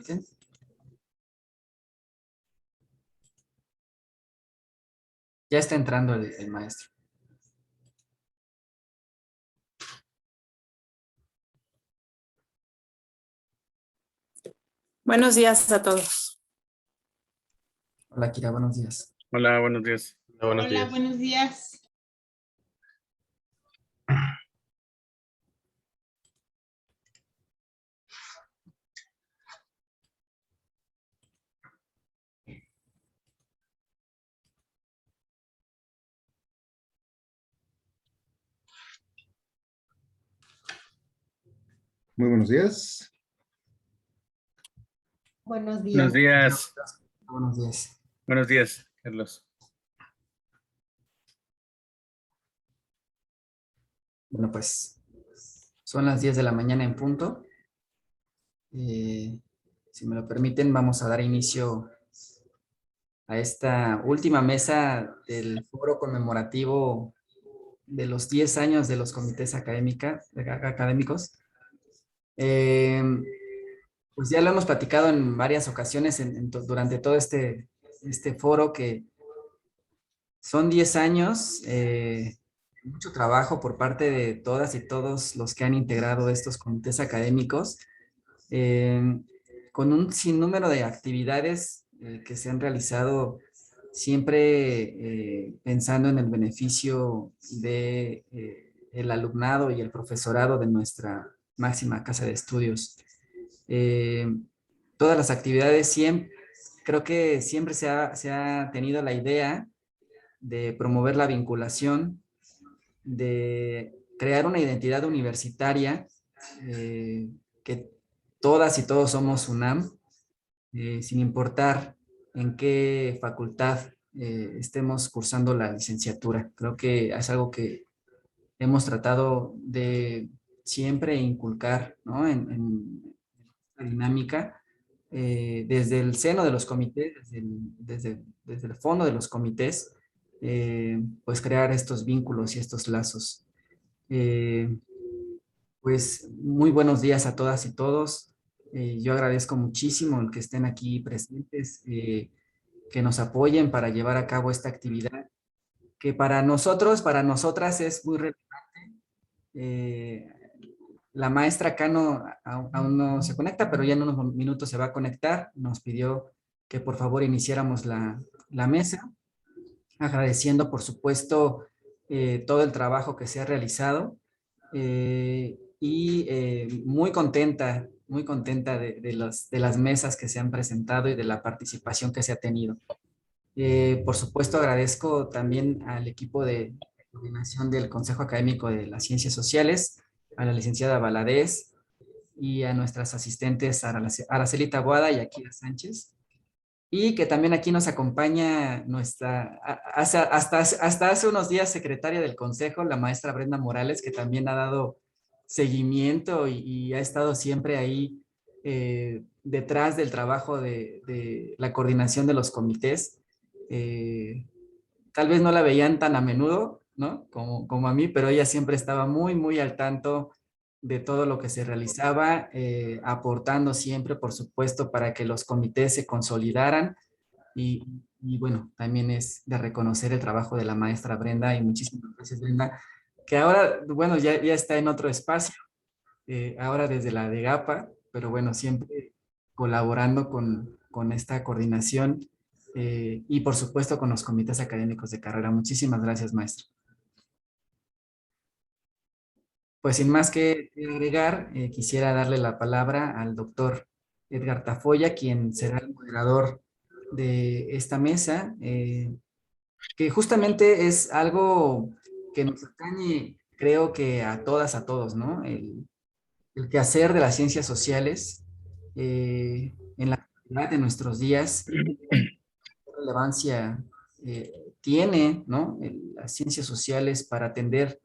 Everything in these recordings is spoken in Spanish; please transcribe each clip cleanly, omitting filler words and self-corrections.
permiten. Ya está entrando el maestro. Buenos días a todos. Hola, Kira, buenos días. Hola, buenos días. Hola, buenos días. Muy buenos días. Buenos días. Buenos días. Buenos días. Buenos días, Carlos. Bueno, pues son las 10 de la mañana en punto. Si me lo permiten, vamos a dar inicio a esta última mesa del foro conmemorativo de los 10 años de los comités académicos. Pues ya lo hemos platicado en varias ocasiones durante todo este foro, que son 10 años, mucho trabajo por parte de todas y todos los que han integrado estos comités académicos, con un sinnúmero de actividades que se han realizado siempre pensando en el beneficio de el alumnado y el profesorado de nuestra máxima casa de estudios. Todas las actividades creo que siempre se ha tenido la idea de promover la vinculación, de crear una identidad universitaria, que todas y todos somos UNAM, sin importar en qué facultad estemos cursando la licenciatura. Creo que es algo que hemos tratado de siempre inculcar, ¿no? En la dinámica, desde el seno de los comités, desde el fondo de los comités, pues crear estos vínculos y estos lazos. Pues muy buenos días a todas y todos. Yo agradezco muchísimo el que estén aquí presentes, que nos apoyen para llevar a cabo esta actividad, que para nosotros, para nosotras es muy relevante. La maestra acá aún no se conecta, pero ya en unos minutos se va a conectar. Nos pidió que por favor iniciáramos la mesa, agradeciendo por supuesto todo el trabajo que se ha realizado, y muy contenta de las mesas que se han presentado y de la participación que se ha tenido. Por supuesto, agradezco también al equipo de coordinación del Consejo Académico de las Ciencias Sociales, a la licenciada Valadez y a nuestras asistentes Araceli Taboada y Akira Sánchez. Y que también aquí nos acompaña hasta hace unos días secretaria del Consejo, la maestra Brenda Morales, que también ha dado seguimiento y ha estado siempre ahí detrás del trabajo de la coordinación de los comités. Tal vez no la veían tan a menudo, ¿no? Como a mí, pero ella siempre estaba muy, muy al tanto de todo lo que se realizaba, aportando siempre, por supuesto, para que los comités se consolidaran. Y bueno, también es de reconocer el trabajo de la maestra Brenda, y muchísimas gracias, Brenda, que ahora, bueno, ya está en otro espacio, ahora desde la de GAPA, pero bueno, siempre colaborando con esta coordinación, y por supuesto con los comités académicos de carrera. Muchísimas gracias, maestro. Pues sin más que agregar, quisiera darle la palabra al doctor Edgar Tafoya, quien será el moderador de esta mesa, que justamente es algo que nos atañe, creo que a todas, a todos, ¿no? El quehacer de las ciencias sociales en la actualidad de nuestros días, qué relevancia tiene, ¿no? Las ciencias sociales para atender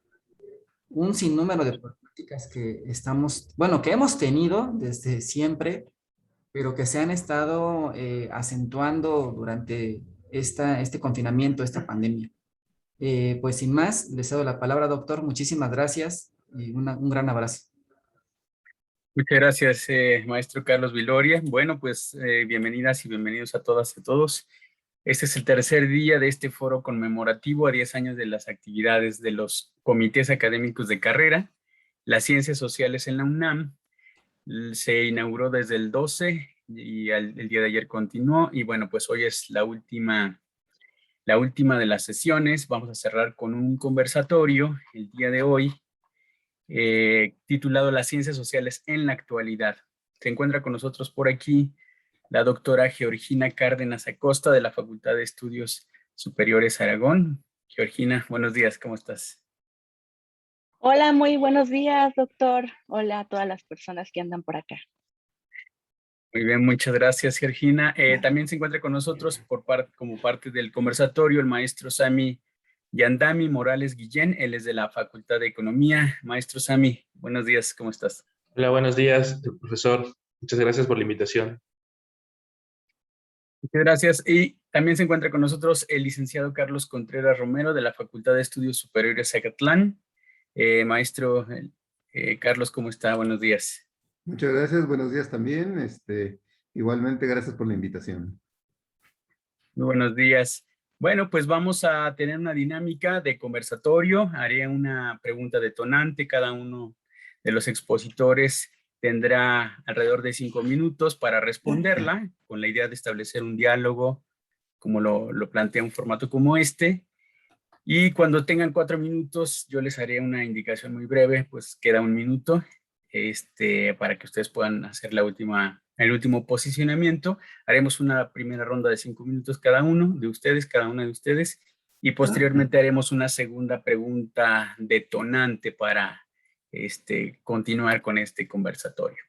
un sinnúmero de problemáticas que bueno, que hemos tenido desde siempre, pero que se han estado acentuando durante este confinamiento, esta pandemia. Pues sin más, les cedo la palabra, doctor. Muchísimas gracias y un gran abrazo. Muchas gracias, maestro Carlos Viloria. Bueno, pues bienvenidas y bienvenidos a todas y a todos. Este es el tercer día de este foro conmemorativo a 10 años de las actividades de los comités académicos de carrera. Las ciencias sociales en la UNAM se inauguró desde el 12 y el día de ayer continuó. Y bueno, pues hoy es la última de las sesiones. Vamos a cerrar con un conversatorio el día de hoy titulado Las ciencias sociales en la actualidad. Se encuentra con nosotros por aquí la doctora Georgina Cárdenas Acosta de la Facultad de Estudios Superiores Aragón. Georgina, buenos días, ¿cómo estás? Hola, muy buenos días, doctor. Hola a todas las personas que andan por acá. Muy bien, muchas gracias, Georgina. También se encuentra con nosotros como parte del conversatorio el maestro Sami Yandami Morales Guillén. Él es de la Facultad de Economía. Maestro Sami, buenos días, ¿cómo estás? Hola, buenos días, profesor. Muchas gracias por la invitación. Muchas gracias. Y también se encuentra con nosotros el licenciado Carlos Contreras Romero de la Facultad de Estudios Superiores Zacatlán. Maestro Carlos, ¿cómo está? Buenos días. Muchas gracias, buenos días también. Igualmente, gracias por la invitación. Muy buenos días. Bueno, pues vamos a tener una dinámica de conversatorio. Haré una pregunta detonante. Cada uno de los expositores tendrá alrededor de 5 minutos para responderla, con la idea de establecer un diálogo, como lo plantea un formato como este. Y cuando tengan 4 minutos, yo les haré una indicación muy breve, pues queda 1 minuto, para que ustedes puedan hacer el último posicionamiento. Haremos una primera ronda de 5 minutos cada uno de ustedes, cada una de ustedes, y posteriormente haremos una segunda pregunta detonante para continuar con este conversatorio,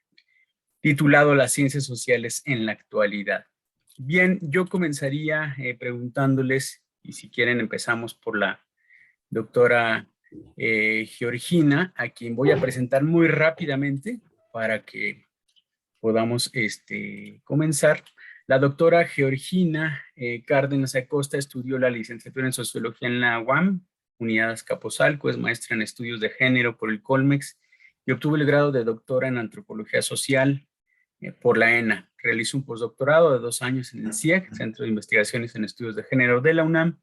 titulado Las ciencias sociales en la actualidad. Bien, yo comenzaría preguntándoles, y si quieren empezamos por la doctora Georgina, a quien voy a presentar muy rápidamente para que podamos comenzar. La doctora Georgina Cárdenas Acosta estudió la licenciatura en Sociología en la UAM, Unidad Azcapotzalco, es maestra en Estudios de Género por el Colmex y obtuvo el grado de doctora en Antropología Social por la ENA. Realizó un postdoctorado de 2 años en el CIEG, Centro de Investigaciones en Estudios de Género de la UNAM,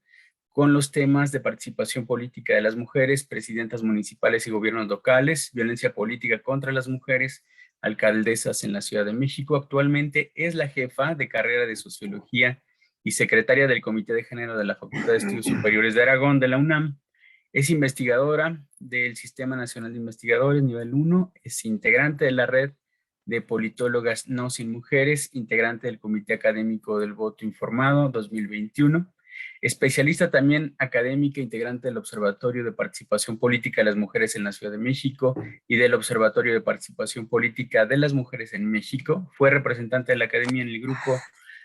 con los temas de participación política de las mujeres, presidentas municipales y gobiernos locales, violencia política contra las mujeres, alcaldesas en la Ciudad de México. Actualmente es la jefa de carrera de Sociología y secretaria del Comité de Género de la Facultad de Estudios Superiores de Aragón de la UNAM. Es investigadora del Sistema Nacional de Investigadores nivel 1, es integrante de la red de politólogas no sin mujeres, integrante del Comité Académico del Voto Informado 2021, especialista también académica, integrante del Observatorio de Participación Política de las Mujeres en la Ciudad de México y del Observatorio de Participación Política de las Mujeres en México. Fue representante de la Academia en el grupo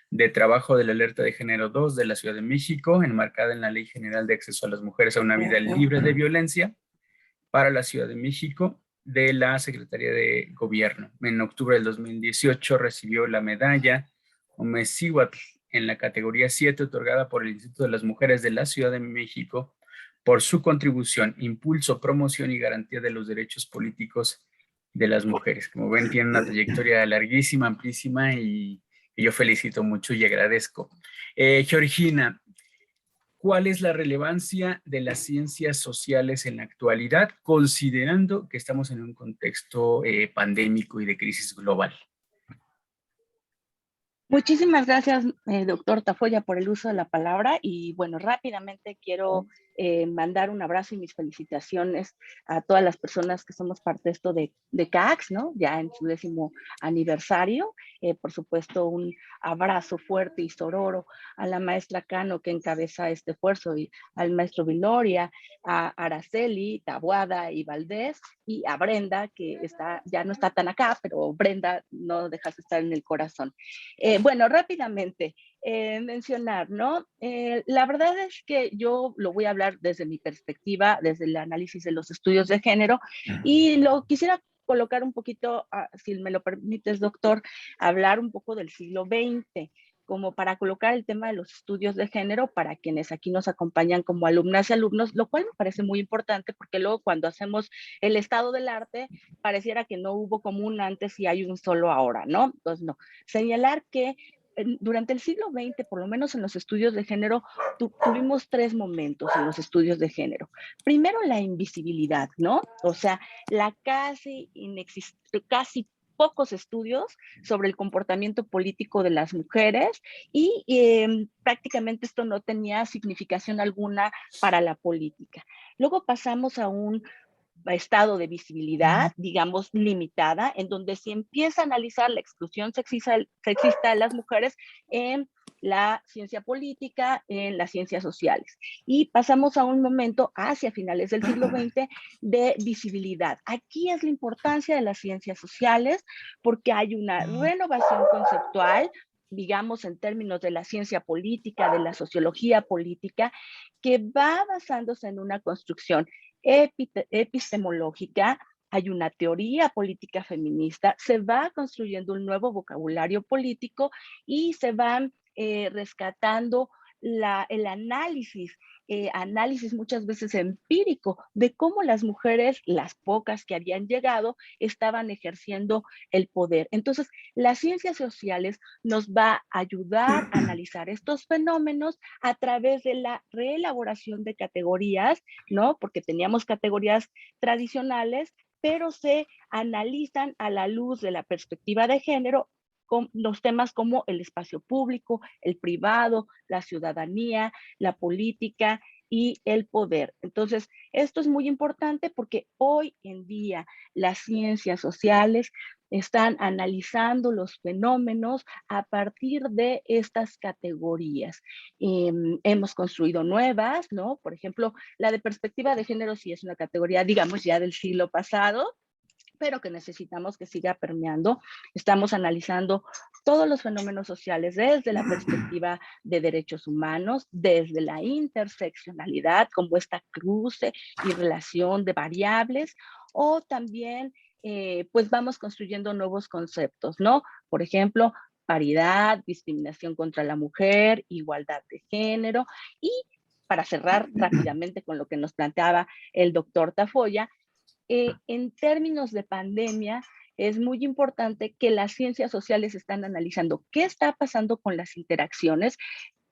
de trabajo de la Alerta de Género 2 de la Ciudad de México, enmarcada en la Ley General de Acceso a las Mujeres a una Vida Libre de Violencia para la Ciudad de México de la Secretaría de Gobierno. En octubre del 2018 recibió la medalla Omecíhuatl en la categoría 7 otorgada por el Instituto de las Mujeres de la Ciudad de México por su contribución, impulso, promoción y garantía de los derechos políticos de las mujeres. Como ven, tiene una trayectoria larguísima, amplísima y yo felicito mucho y agradezco. Georgina, ¿cuál es la relevancia de las ciencias sociales en la actualidad, considerando que estamos en un contexto pandémico y de crisis global? Muchísimas gracias, doctor Tafoya, por el uso de la palabra. Y bueno, rápidamente quiero mandar un abrazo y mis felicitaciones a todas las personas que somos parte de esto de CACS, ¿no? Ya en su 10º aniversario. Por supuesto, un abrazo fuerte y sororo a la maestra Cano, que encabeza este esfuerzo, y al maestro Viloria, a Araceli, Taboada y Valdés, y a Brenda, que ya no está tan acá, pero Brenda no dejas de estar en el corazón. Bueno, rápidamente mencionar, ¿no? La verdad es que yo lo voy a hablar desde mi perspectiva, desde el análisis de los estudios de género, y lo quisiera colocar un poquito, si me lo permites, doctor, hablar un poco del siglo XX. como para colocar el tema de los estudios de género para quienes aquí nos acompañan como alumnas y alumnos, lo cual me parece muy importante porque luego cuando hacemos el estado del arte pareciera que no hubo como un antes y hay un solo ahora, ¿no? Entonces, no. Señalar que durante el siglo XX, por lo menos en los estudios de género, tuvimos 3 momentos en los estudios de género. Primero, la invisibilidad, ¿no? O sea, la casi pocos estudios sobre el comportamiento político de las mujeres y prácticamente esto no tenía significación alguna para la política. Luego pasamos a un estado de visibilidad, digamos, limitada, en donde se empieza a analizar la exclusión sexista de las mujeres en la ciencia política, en las ciencias sociales. Y pasamos a un momento hacia finales del siglo XX de visibilidad. Aquí es la importancia de las ciencias sociales porque hay una renovación conceptual, digamos, en términos de la ciencia política, de la sociología política, que va basándose en una construcción epistemológica, hay una teoría política feminista, se va construyendo un nuevo vocabulario político y se van rescatando el análisis muchas veces empírico de cómo las mujeres, las pocas que habían llegado, estaban ejerciendo el poder. Entonces, las ciencias sociales nos va a ayudar a analizar estos fenómenos a través de la reelaboración de categorías, ¿no? Porque teníamos categorías tradicionales, pero se analizan a la luz de la perspectiva de género con los temas como el espacio público, el privado, la ciudadanía, la política y el poder. Entonces, esto es muy importante porque hoy en día las ciencias sociales están analizando los fenómenos a partir de estas categorías. Hemos construido nuevas, ¿no? Por ejemplo, la de perspectiva de género sí es una categoría, digamos, ya del siglo pasado, pero que necesitamos que siga permeando. Estamos analizando todos los fenómenos sociales desde la perspectiva de derechos humanos, desde la interseccionalidad, como esta cruce y relación de variables, o también, pues vamos construyendo nuevos conceptos, ¿no? Por ejemplo, paridad, discriminación contra la mujer, igualdad de género, y para cerrar rápidamente con lo que nos planteaba el doctor Tafoya, en términos de pandemia, es muy importante que las ciencias sociales están analizando qué está pasando con las interacciones,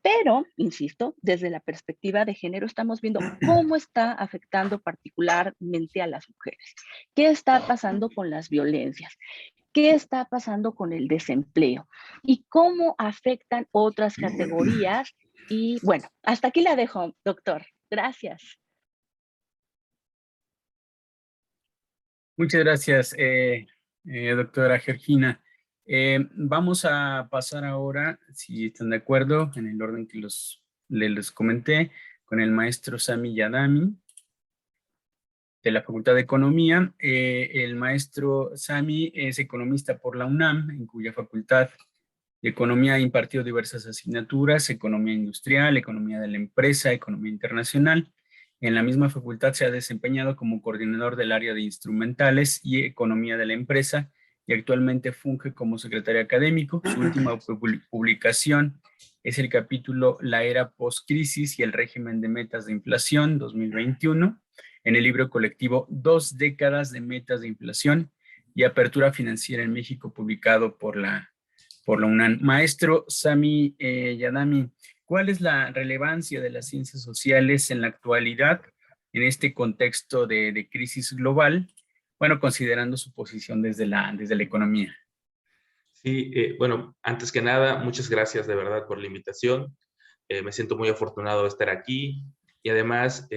pero, insisto, desde la perspectiva de género estamos viendo cómo está afectando particularmente a las mujeres, qué está pasando con las violencias, qué está pasando con el desempleo y cómo afectan otras categorías. Y bueno, hasta aquí la dejo, doctor. Gracias. Muchas gracias, doctora Georgina. Vamos a pasar ahora, si están de acuerdo, en el orden que les comenté, con el maestro Sami Yadami, de la Facultad de Economía. El maestro Sami es economista por la UNAM, en cuya Facultad de Economía ha impartido diversas asignaturas: economía industrial, economía de la empresa, economía internacional. En la misma facultad se ha desempeñado como coordinador del área de instrumentales y economía de la empresa y actualmente funge como secretario académico. Su última publicación es el capítulo La era post-crisis y el régimen de metas de inflación 2021, en el libro colectivo 2 décadas de metas de inflación y apertura financiera en México, publicado por la UNAM. Maestro Sami Yadami, ¿cuál es la relevancia de las ciencias sociales en la actualidad, en este contexto de crisis global? Bueno, considerando su posición desde la economía. Sí, bueno, antes que nada, muchas gracias de verdad por la invitación. Me siento muy afortunado de estar aquí y además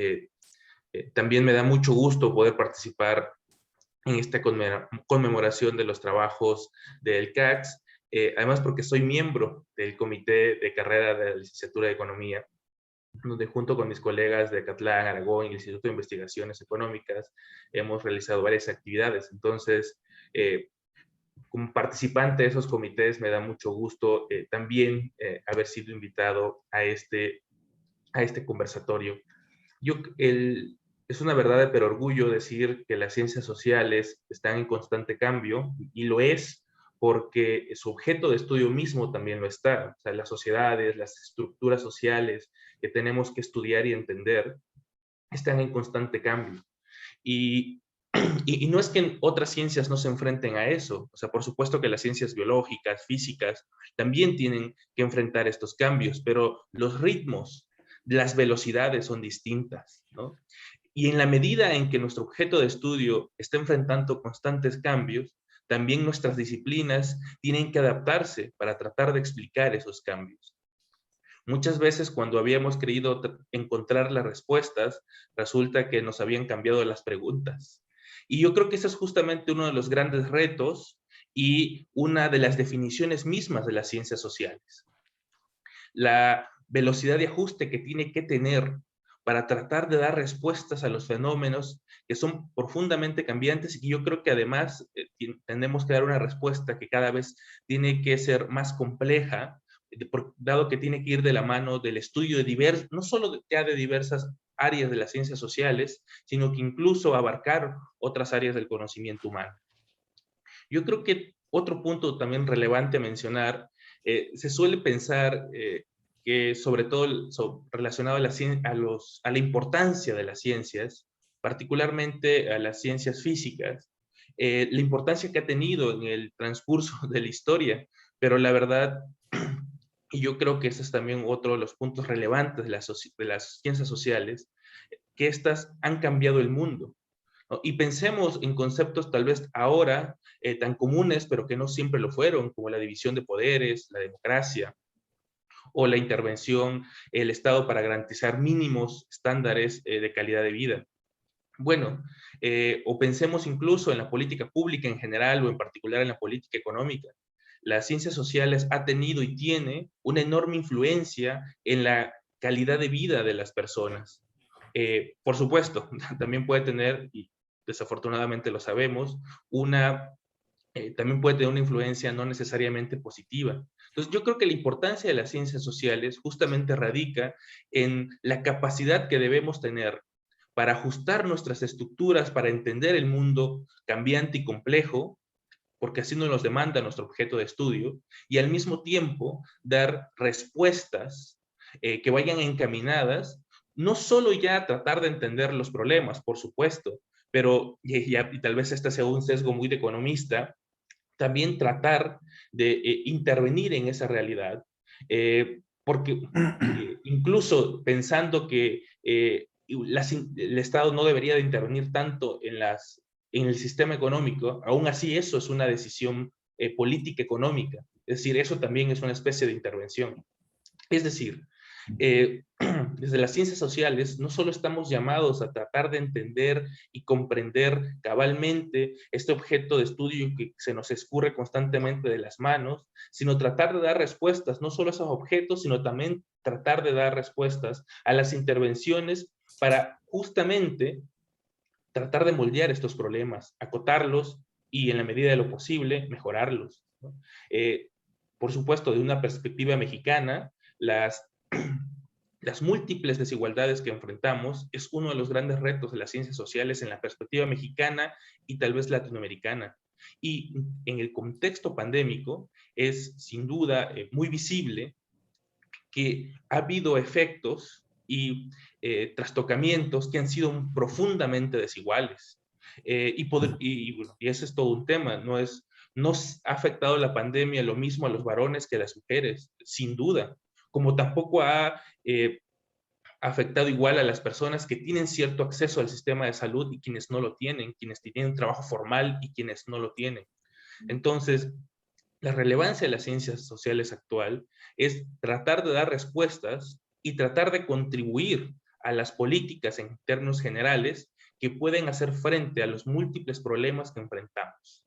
también me da mucho gusto poder participar en esta conmemoración de los trabajos del CACS, además porque soy miembro del comité de carrera de la licenciatura de Economía, donde junto con mis colegas de Catlán, Aragón y el Instituto de Investigaciones Económicas hemos realizado varias actividades. Entonces, como participante de esos comités me da mucho gusto también haber sido invitado a este conversatorio. Es una verdad pero orgullo decir que las ciencias sociales están en constante cambio, y lo es porque su objeto de estudio mismo también lo está. O sea, las sociedades, las estructuras sociales que tenemos que estudiar y entender están en constante cambio. Y no es que otras ciencias no se enfrenten a eso. O sea, por supuesto que las ciencias biológicas, físicas, también tienen que enfrentar estos cambios, pero los ritmos, las velocidades son distintas, ¿no? Y en la medida en que nuestro objeto de estudio está enfrentando constantes cambios, también nuestras disciplinas tienen que adaptarse para tratar de explicar esos cambios. Muchas veces cuando habíamos querido encontrar las respuestas, resulta que nos habían cambiado las preguntas. Y yo creo que ese es justamente uno de los grandes retos y una de las definiciones mismas de las ciencias sociales. La velocidad de ajuste que tiene que tener para tratar de dar respuestas a los fenómenos que son profundamente cambiantes y que yo creo que además tenemos que dar una respuesta que cada vez tiene que ser más compleja, dado que tiene que ir de la mano del estudio de diversos, no solo ya de diversas áreas de las ciencias sociales, sino que incluso abarcar otras áreas del conocimiento humano. Yo creo que otro punto también relevante a mencionar, se suele pensar que sobre todo relacionado a la importancia de las ciencias, particularmente a las ciencias físicas, la importancia que ha tenido en el transcurso de la historia, pero la verdad, y yo creo que ese es también otro de los puntos relevantes de las ciencias sociales, que estas han cambiado el mundo, ¿no? Y pensemos en conceptos tal vez ahora tan comunes, pero que no siempre lo fueron, como la división de poderes, la democracia, o la intervención, el Estado para garantizar mínimos estándares de calidad de vida. Bueno, o pensemos incluso en la política pública en general o en particular en la política económica. Las ciencias sociales ha tenido y tiene una enorme influencia en la calidad de vida de las personas. Por supuesto, también puede tener, y desafortunadamente lo sabemos, también puede tener una influencia no necesariamente positiva. Entonces, yo creo que la importancia de las ciencias sociales justamente radica en la capacidad que debemos tener para ajustar nuestras estructuras, para entender el mundo cambiante y complejo, porque así nos los demanda nuestro objeto de estudio, y al mismo tiempo dar respuestas que vayan encaminadas, no solo ya a tratar de entender los problemas, por supuesto, pero, y tal vez este sea un sesgo muy de economista, también tratar de intervenir en esa realidad, porque incluso pensando que el Estado no debería de intervenir tanto en el sistema económico, aún así eso es una decisión política económica, es decir, eso también es una especie de intervención. Es decir, desde las ciencias sociales no solo estamos llamados a tratar de entender y comprender cabalmente este objeto de estudio que se nos escurre constantemente de las manos, sino tratar de dar respuestas no solo a esos objetos, sino también tratar de dar respuestas a las intervenciones para justamente tratar de moldear estos problemas, acotarlos y en la medida de lo posible mejorarlos, ¿no? Por supuesto, de una perspectiva mexicana, las múltiples desigualdades que enfrentamos es uno de los grandes retos de las ciencias sociales en la perspectiva mexicana y tal vez latinoamericana. Y en el contexto pandémico es sin duda muy visible que ha habido efectos y trastocamientos que han sido profundamente desiguales. Y ese es todo un tema, no ha afectado la pandemia lo mismo a los varones que a las mujeres, sin duda, como tampoco ha afectado igual a las personas que tienen cierto acceso al sistema de salud y quienes no lo tienen, quienes tienen un trabajo formal y quienes no lo tienen. Entonces, la relevancia de las ciencias sociales actual es tratar de dar respuestas y tratar de contribuir a las políticas en términos generales que pueden hacer frente a los múltiples problemas que enfrentamos.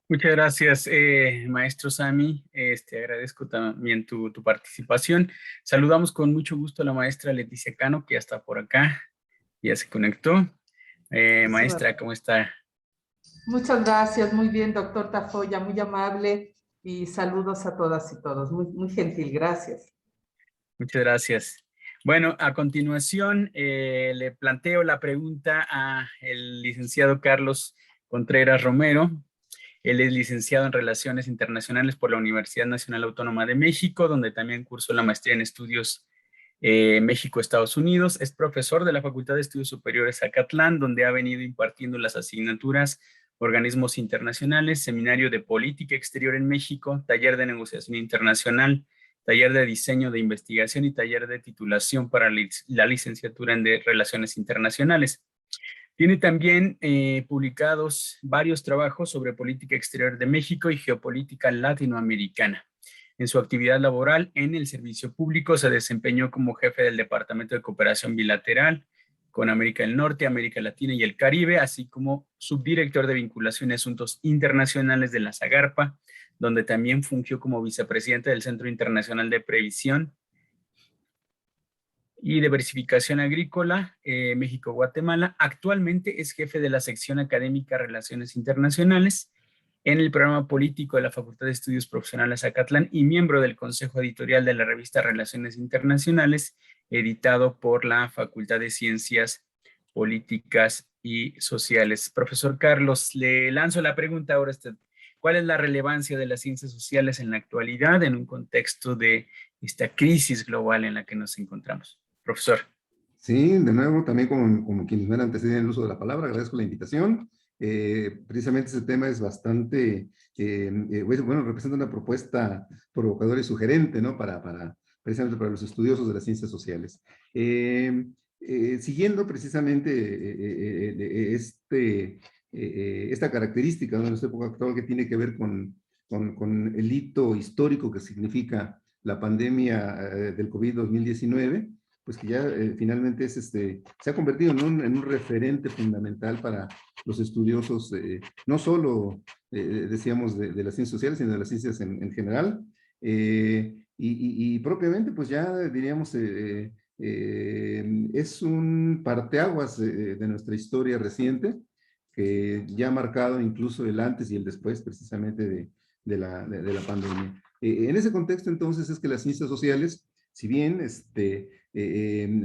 Muchas gracias, maestro Sami. Agradezco también tu participación. Saludamos con mucho gusto a la maestra Leticia Cano, que ya está por acá, ya se conectó. Maestra, ¿cómo está? Muchas gracias, muy bien, doctor Tafoya, muy amable y saludos a todas y todos. Muy, muy gentil, gracias. Muchas gracias. Bueno, a continuación le planteo la pregunta al licenciado Carlos Contreras Romero. Él es licenciado en Relaciones Internacionales por la Universidad Nacional Autónoma de México, donde también cursó la maestría en Estudios México-Estados Unidos. Es profesor de la Facultad de Estudios Superiores Zacatlán, donde ha venido impartiendo las asignaturas Organismos Internacionales, Seminario de Política Exterior en México, Taller de Negociación Internacional, Taller de Diseño de Investigación y Taller de Titulación para la licenciatura en Relaciones Internacionales. Tiene también publicados varios trabajos sobre política exterior de México y geopolítica latinoamericana. En su actividad laboral en el servicio público se desempeñó como jefe del Departamento de Cooperación Bilateral con América del Norte, América Latina y el Caribe, así como subdirector de Vinculación y Asuntos Internacionales de la SAGARPA, donde también fungió como vicepresidente del Centro Internacional de Previsión y Diversificación Agrícola, México-Guatemala. Actualmente es jefe de la sección académica Relaciones Internacionales en el programa político de la Facultad de Estudios Profesionales Zacatlán y miembro del Consejo Editorial de la revista Relaciones Internacionales, editado por la Facultad de Ciencias Políticas y Sociales. Profesor Carlos, le lanzo la pregunta ahora a usted. ¿Cuál es la relevancia de las ciencias sociales en la actualidad en un contexto de esta crisis global en la que nos encontramos? Profesor. Sí, de nuevo, también como quienes me han antecedido en el uso de la palabra, agradezco la invitación. Precisamente ese tema es bastante, bueno, representa una propuesta provocadora y sugerente, ¿no? Precisamente para los estudiosos de las ciencias sociales. Siguiendo precisamente esta característica, ¿no?, de nuestra época actual, que tiene que ver con el hito histórico que significa la pandemia del COVID-2019, pues que ya finalmente se ha convertido en un referente fundamental para los estudiosos, no solo, decíamos, de las ciencias sociales, sino de las ciencias en general. Y propiamente, pues ya diríamos, es un parteaguas de nuestra historia reciente, que ya ha marcado incluso el antes y el después, precisamente, de la pandemia. En ese contexto, entonces, es que las ciencias sociales, si bien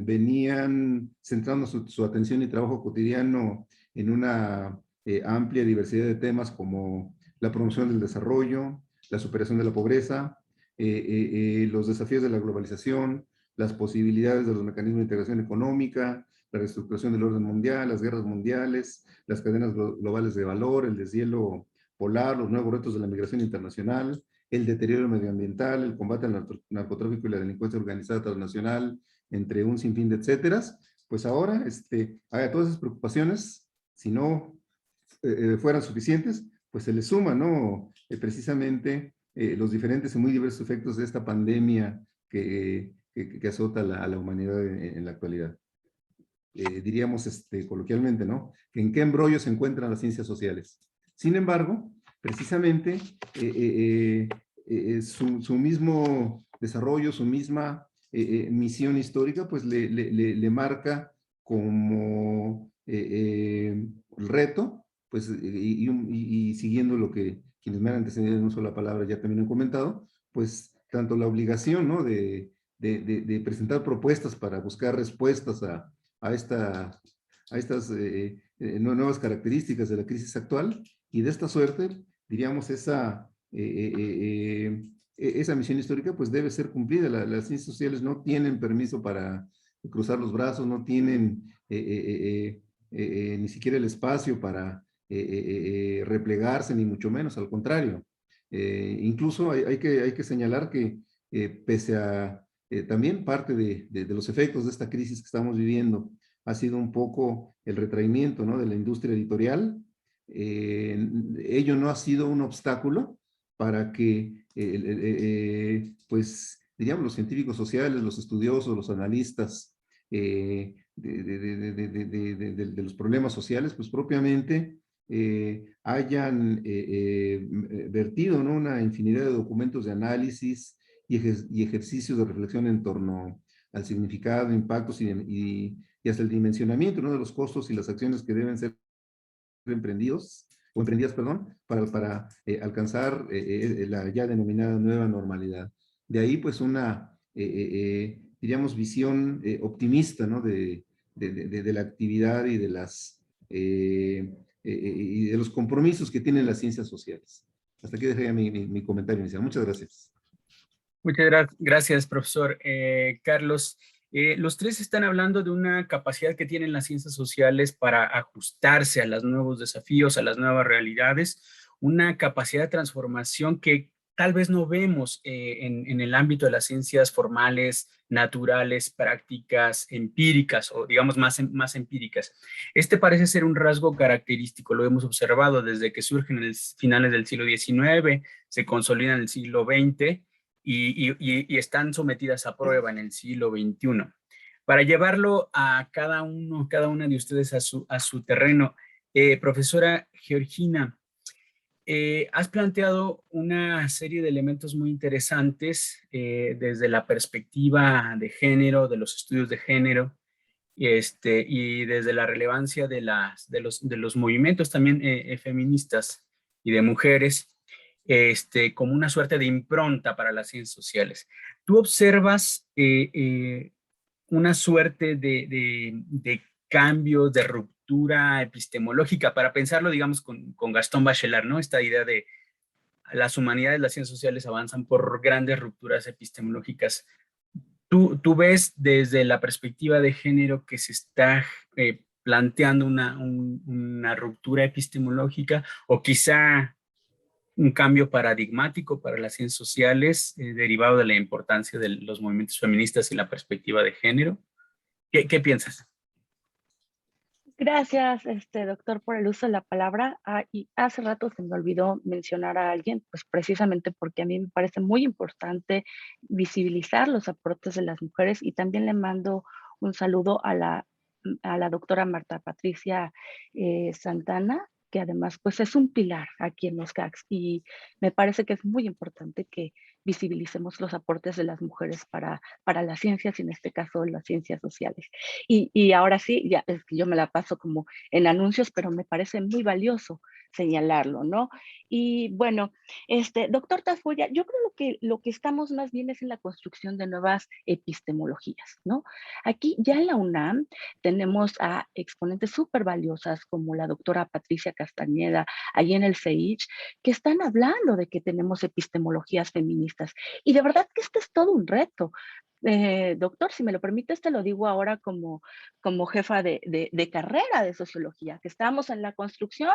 venían centrando su atención y trabajo cotidiano en una amplia diversidad de temas como la promoción del desarrollo, la superación de la pobreza, los desafíos de la globalización, las posibilidades de los mecanismos de integración económica, la reestructuración del orden mundial, las guerras mundiales, las cadenas globales de valor, el deshielo polar, los nuevos retos de la migración internacional, el deterioro medioambiental, el combate al narcotráfico y la delincuencia organizada transnacional, entre un sinfín de etcéteras, pues ahora a todas esas preocupaciones, si no fueran suficientes, pues se le suma, ¿no? Precisamente los diferentes y muy diversos efectos de esta pandemia que azota a la humanidad en la actualidad. Diríamos coloquialmente, ¿no?, que en qué embrollo se encuentran las ciencias sociales. Sin embargo, precisamente su mismo desarrollo, su misma misión histórica, pues le marca como el reto, pues, y siguiendo lo que quienes me han antecedido en una sola palabra ya también han comentado, pues tanto la obligación, ¿no?, de presentar propuestas para buscar respuestas a estas nuevas características de la crisis actual, y de esta suerte, diríamos, esa misión histórica pues debe ser cumplida. Las ciencias sociales no tienen permiso para cruzar los brazos, no tienen ni siquiera el espacio para replegarse, ni mucho menos, al contrario. Incluso hay que señalar que pese a también parte de los efectos de esta crisis que estamos viviendo ha sido un poco el retraimiento, ¿no?, de la industria editorial. Ello no ha sido un obstáculo para que, pues, diríamos, los científicos sociales, los estudiosos, los analistas de los problemas sociales, pues propiamente hayan vertido, ¿no?, una infinidad de documentos de análisis y ejercicios de reflexión en torno al significado, impactos y hasta el dimensionamiento, ¿no?, de los costos y las acciones que deben ser emprendidas, perdón, para alcanzar la ya denominada nueva normalidad. De ahí, pues, una, diríamos, visión optimista, ¿no?, de la actividad y de las y de los compromisos que tienen las ciencias sociales. Hasta aquí dejaría mi comentario inicial. Muchas gracias. Muchas gracias, profesor. Carlos, los tres están hablando de una capacidad que tienen las ciencias sociales para ajustarse a los nuevos desafíos, a las nuevas realidades, una capacidad de transformación que tal vez no vemos en el ámbito de las ciencias formales, naturales, prácticas, empíricas o digamos más empíricas. Este parece ser un rasgo característico, lo hemos observado desde que surgen en finales del siglo XIX, se consolidan en el siglo XX, y están sometidas a prueba en el siglo XXI. Para llevarlo a cada una de ustedes a su terreno, profesora Georgina, has planteado una serie de elementos muy interesantes desde la perspectiva de género, de los estudios de género, y desde la relevancia de los movimientos también feministas y de mujeres, como una suerte de impronta para las ciencias sociales. ¿Tú observas una suerte de cambio, de ruptura epistemológica, para pensarlo, digamos, con Gastón Bachelard, ¿no? Esta idea de las humanidades, las ciencias sociales avanzan por grandes rupturas epistemológicas. ¿Tú ves desde la perspectiva de género que se está planteando una ruptura epistemológica o quizá un cambio paradigmático para las ciencias sociales derivado de la importancia de los movimientos feministas y la perspectiva de género? ¿Qué piensas? Gracias, doctor, por el uso de la palabra. Y hace rato se me olvidó mencionar a alguien, pues precisamente porque a mí me parece muy importante visibilizar los aportes de las mujeres, y también le mando un saludo a la doctora Marta Patricia Santana, que además pues es un pilar aquí en los CACs, y me parece que es muy importante que visibilicemos los aportes de las mujeres para las ciencias, y en este caso las ciencias sociales. Y ahora sí, ya es que yo me la paso como en anuncios, pero me parece muy valioso señalarlo, ¿no? Y bueno, doctor Tafoya, yo creo que lo que estamos más bien es en la construcción de nuevas epistemologías, ¿no? Aquí ya en la UNAM tenemos a exponentes súper valiosas como la doctora Patricia Castañeda, ahí en el CEICH, que están hablando de que tenemos epistemologías feministas. Y de verdad que este es todo un reto. Doctor, si me lo permites, te lo digo ahora como jefa de carrera de sociología, que estamos en la construcción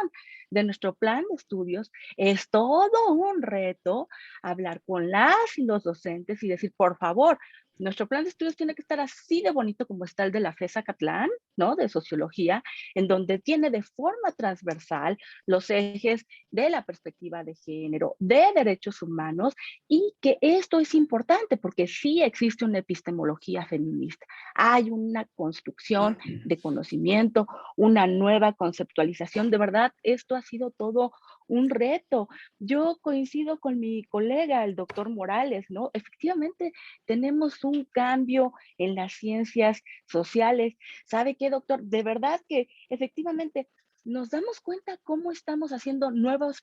de nuestro plan de estudios. Es todo un reto hablar con las y los docentes y decir, por favor, nuestro plan de estudios tiene que estar así de bonito como está el de la FES Acatlán, ¿no? De sociología, en donde tiene de forma transversal los ejes de la perspectiva de género, de derechos humanos, y que esto es importante porque sí existe una epistemología feminista. Hay una construcción de conocimiento, una nueva conceptualización. De verdad, esto ha sido todo un reto. Yo coincido con mi colega, el doctor Morales, ¿no? Efectivamente, tenemos un cambio en las ciencias sociales. ¿Sabe qué, doctor? De verdad que efectivamente nos damos cuenta cómo estamos haciendo nuevas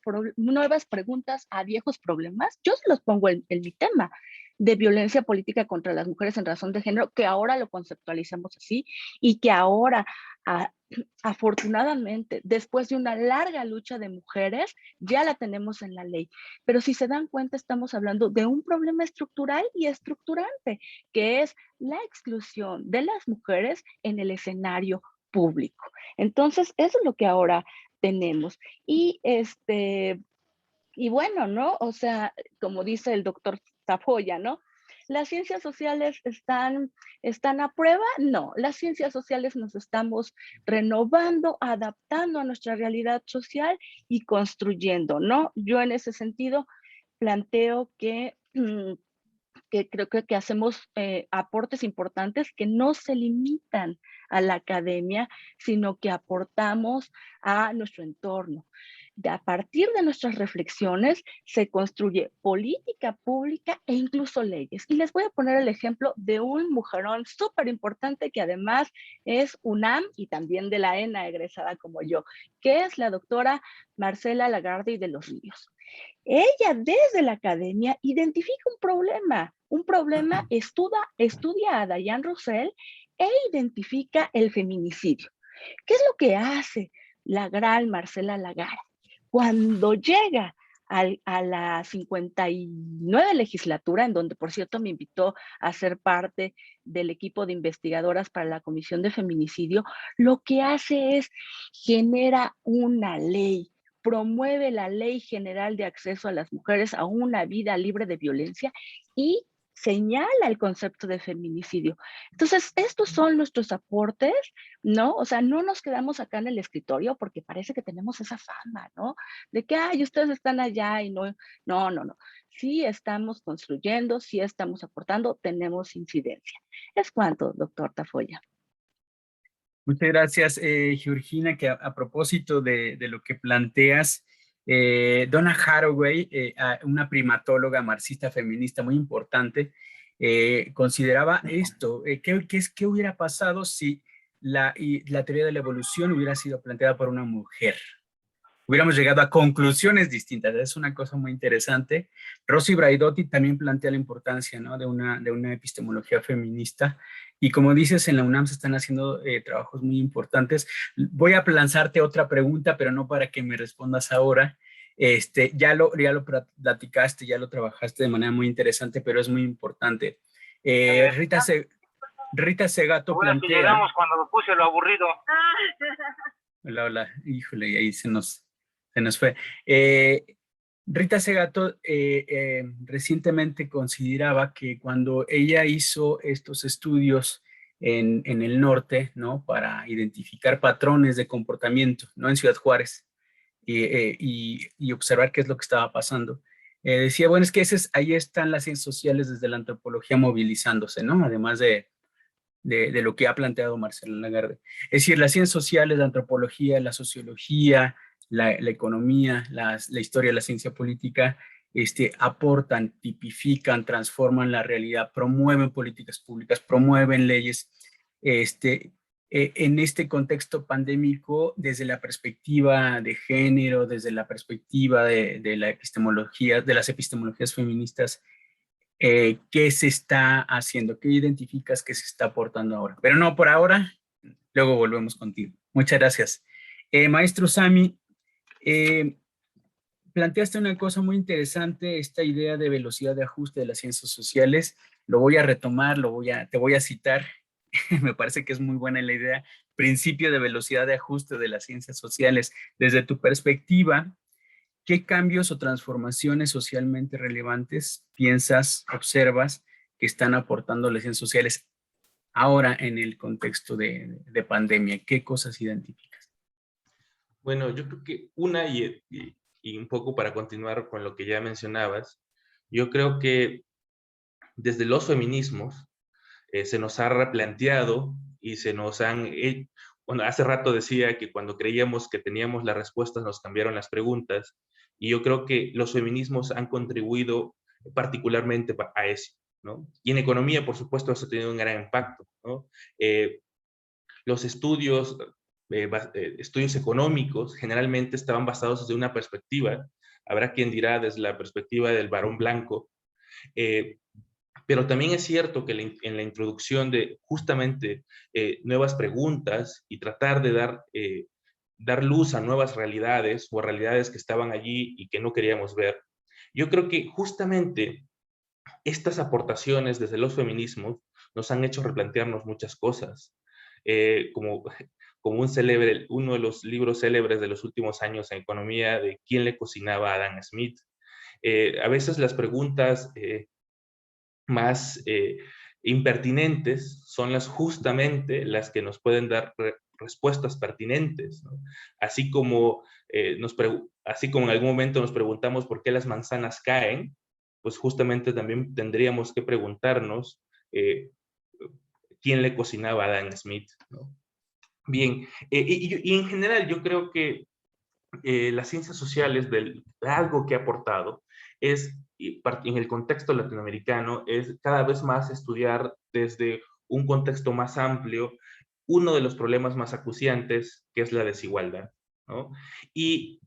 preguntas a viejos problemas. Yo se los pongo en mi tema de violencia política contra las mujeres en razón de género, que ahora lo conceptualizamos así, y que ahora, afortunadamente, después de una larga lucha de mujeres, ya la tenemos en la ley. Pero si se dan cuenta, estamos hablando de un problema estructural y estructurante, que es la exclusión de las mujeres en el escenario público. Entonces, eso es lo que ahora tenemos. Y bueno, ¿no? O sea, como dice el doctor Tafoya, ¿no? ¿Las ciencias sociales están a prueba? No, las ciencias sociales nos estamos renovando, adaptando a nuestra realidad social y construyendo, ¿no? Yo en ese sentido planteo que creo que hacemos aportes importantes que no se limitan a la academia, sino que aportamos a nuestro entorno. A partir de nuestras reflexiones se construye política pública e incluso leyes. Y les voy a poner el ejemplo de un mujerón súper importante que además es UNAM y también de la ENA egresada como yo, que es la doctora Marcela Lagarde de los Ríos. Ella desde la academia identifica un problema, estudia a Diane Roussel e identifica el feminicidio. ¿Qué es lo que hace? la gran Marcela Lagarde. Cuando llega a la 59 legislatura, en donde, por cierto, me invitó a ser parte del equipo de investigadoras para la Comisión de Feminicidio, lo que hace es genera una ley, promueve la Ley General de Acceso a las Mujeres a una vida libre de violencia y señala el concepto de feminicidio. Entonces, estos son nuestros aportes, ¿no? O sea, no nos quedamos acá en el escritorio porque parece que tenemos esa fama, ¿no? De que, ay, ustedes están allá y no. Sí estamos construyendo, sí estamos aportando, tenemos incidencia. Es cuanto, doctor Tafolla. Muchas gracias, Georgina, que a propósito de lo que planteas, Donna Haraway, una primatóloga marxista feminista muy importante, consideraba esto, ¿qué hubiera pasado si la teoría de la evolución hubiera sido planteada por una mujer? Hubiéramos llegado a conclusiones distintas. Es una cosa muy interesante. Rosy Braidotti también plantea la importancia, ¿no?, de una epistemología feminista. Y como dices, en la UNAM se están haciendo trabajos muy importantes. Voy a lanzarte otra pregunta, pero no para que me respondas ahora. Ya lo platicaste, ya lo trabajaste de manera muy interesante, pero es muy importante. Rita Segato plantea... Que llegamos cuando lo puse lo aburrido. Hola, híjole, y ahí se nos fue. Rita Segato recientemente consideraba que cuando ella hizo estos estudios en el norte, ¿no?, para identificar patrones de comportamiento, ¿no?, en Ciudad Juárez, y observar qué es lo que estaba pasando, decía, bueno, es que ahí están las ciencias sociales desde la antropología movilizándose, ¿no?, además de lo que ha planteado Marcela Lagarde. Es decir, las ciencias sociales, la antropología, la sociología, la economía, la historia, la ciencia política, aportan, tipifican, transforman la realidad, promueven políticas públicas, promueven leyes. En este contexto pandémico, desde la perspectiva de género, desde la perspectiva de la epistemología, de las epistemologías feministas, ¿qué se está haciendo? ¿Qué identificas que se está aportando ahora? Pero no por ahora, luego volvemos contigo. Muchas gracias. Maestro Sami, planteaste una cosa muy interesante, esta idea de velocidad de ajuste de las ciencias sociales. Lo voy a retomar, te voy a citar. Me parece que es muy buena la idea. Principio de velocidad de ajuste de las ciencias sociales. Desde tu perspectiva, ¿qué cambios o transformaciones socialmente relevantes piensas, observas que están aportando las ciencias sociales ahora en el contexto de pandemia? ¿Qué cosas identificas? Bueno, yo creo que y un poco para continuar con lo que ya mencionabas, yo creo que desde los feminismos se nos ha replanteado y se nos han... Bueno, hace rato decía que cuando creíamos que teníamos las respuestas nos cambiaron las preguntas, y yo creo que los feminismos han contribuido particularmente a eso, ¿no? Y en economía, por supuesto, eso ha tenido un gran impacto, ¿no? Los estudios económicos generalmente estaban basados desde una perspectiva, habrá quien dirá desde la perspectiva del varón blanco, pero también es cierto que en la introducción de justamente nuevas preguntas y tratar de dar luz a nuevas realidades o a realidades que estaban allí y que no queríamos ver, yo creo que justamente estas aportaciones desde los feminismos nos han hecho replantearnos muchas cosas. Como uno de los libros célebres de los últimos años en economía, de ¿quién le cocinaba a Adam Smith? A veces las preguntas más impertinentes son justamente las que nos pueden dar respuestas pertinentes, ¿no? Así como en algún momento nos preguntamos por qué las manzanas caen, pues justamente también tendríamos que preguntarnos quién le cocinaba a Adam Smith, ¿no? Bien, y en general yo creo que las ciencias sociales, algo que ha aportado es, en el contexto latinoamericano, es cada vez más estudiar desde un contexto más amplio uno de los problemas más acuciantes, que es la desigualdad, ¿no? Y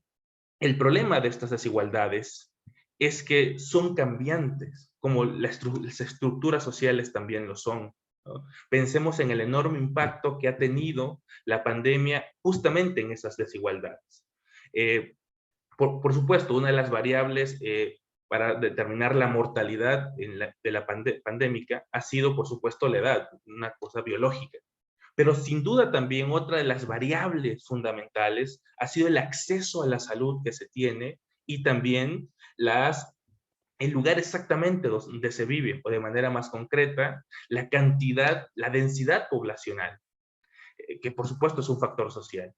el problema de estas desigualdades es que son cambiantes, como las estructuras sociales también lo son, ¿no? Pensemos en el enorme impacto que ha tenido la pandemia justamente en esas desigualdades. Por supuesto, una de las variables para determinar la mortalidad de la pandémica ha sido, por supuesto, la edad, una cosa biológica. Pero sin duda también otra de las variables fundamentales ha sido el acceso a la salud que se tiene y también el lugar exactamente donde se vive, o de manera más concreta, la cantidad, la densidad poblacional, que por supuesto es un factor social.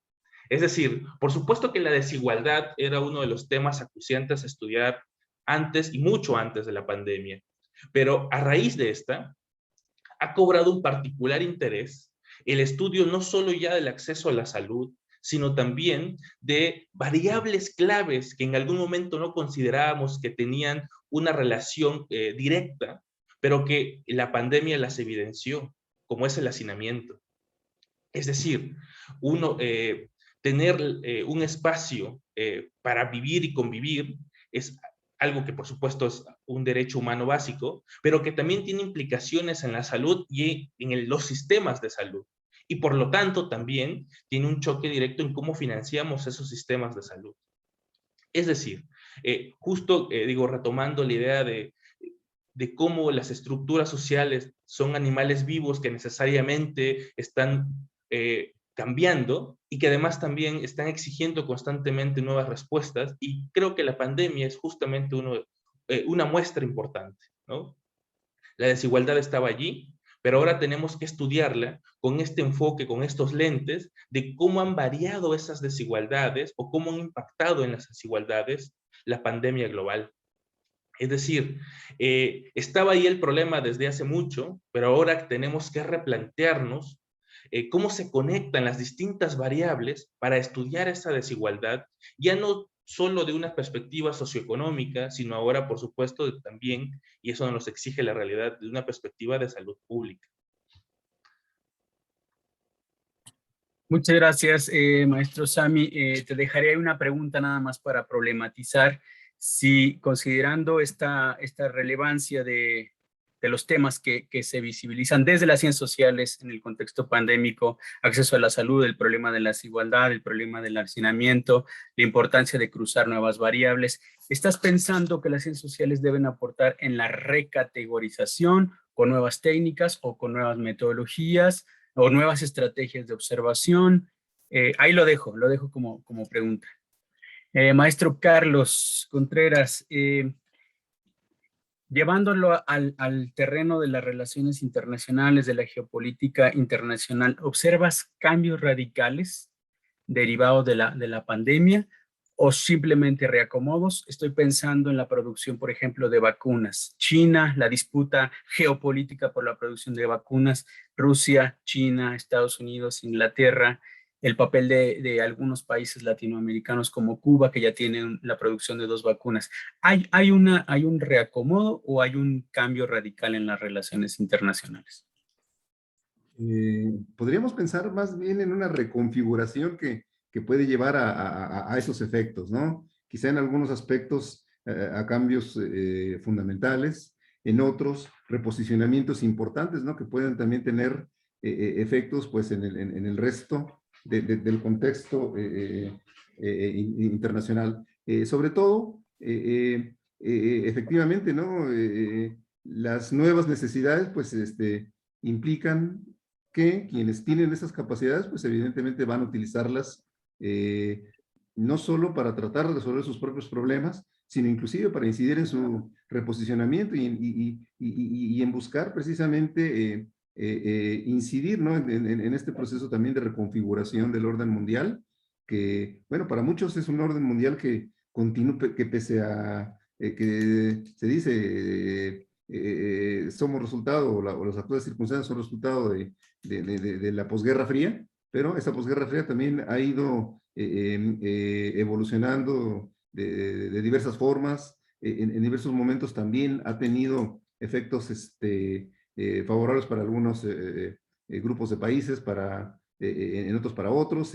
Es decir, por supuesto que la desigualdad era uno de los temas acuciantes a estudiar antes y mucho antes de la pandemia, pero a raíz de esta ha cobrado un particular interés el estudio no solo ya del acceso a la salud, sino también de variables claves que en algún momento no considerábamos que tenían una relación directa, pero que la pandemia las evidenció, como es el hacinamiento. Es decir, tener un espacio para vivir y convivir es algo que por supuesto es un derecho humano básico, pero que también tiene implicaciones en la salud y en los sistemas de salud. Y por lo tanto también tiene un choque directo en cómo financiamos esos sistemas de salud. Es decir, retomando la idea de cómo las estructuras sociales son animales vivos que necesariamente están cambiando y que además también están exigiendo constantemente nuevas respuestas, y creo que la pandemia es justamente una muestra importante, ¿no? La desigualdad estaba allí, pero ahora tenemos que estudiarla con este enfoque, con estos lentes, de cómo han variado esas desigualdades o cómo han impactado en las desigualdades la pandemia global. Es decir, estaba ahí el problema desde hace mucho, pero ahora tenemos que replantearnos cómo se conectan las distintas variables para estudiar esa desigualdad, ya no solo de una perspectiva socioeconómica, sino ahora, por supuesto, también, y eso nos exige la realidad, de una perspectiva de salud pública. Muchas gracias, maestro Sami. Te dejaré una pregunta nada más para problematizar. Si considerando esta relevancia de los temas que se visibilizan desde las ciencias sociales en el contexto pandémico, acceso a la salud, el problema de la desigualdad, el problema del hacinamiento, la importancia de cruzar nuevas variables, ¿estás pensando que las ciencias sociales deben aportar en la recategorización con nuevas técnicas o con nuevas metodologías o nuevas estrategias de observación? Ahí lo dejo como pregunta. Maestro Carlos Contreras, llevándolo al terreno de las relaciones internacionales, de la geopolítica internacional, ¿observas cambios radicales derivados de la pandemia o simplemente reacomodos? Estoy pensando en la producción, por ejemplo, de vacunas. China, la disputa geopolítica por la producción de vacunas, Rusia, China, Estados Unidos, Inglaterra, el papel de algunos países latinoamericanos como Cuba, que ya tienen la producción de 2 vacunas. ¿Hay un reacomodo o hay un cambio radical en las relaciones internacionales? Podríamos pensar más bien en una reconfiguración que puede llevar a esos efectos, ¿no? Quizá en algunos aspectos a cambios fundamentales, en otros reposicionamientos importantes, ¿no? Que pueden también tener efectos pues en el resto del contexto internacional. Sobre todo, efectivamente, ¿no? Las nuevas necesidades pues implican que quienes tienen esas capacidades pues evidentemente van a utilizarlas no solo para tratar de resolver sus propios problemas, sino inclusive para incidir en su reposicionamiento y en buscar precisamente incidir, ¿no? en este proceso también de reconfiguración del orden mundial, que, bueno, para muchos es un orden mundial que continúa, que pese a que se dice somos resultado, o las actuales circunstancias son resultado de la posguerra fría, pero esa posguerra fría también ha ido evolucionando de diversas formas, en diversos momentos también ha tenido efectos favorables para algunos grupos de países, para en otros para otros.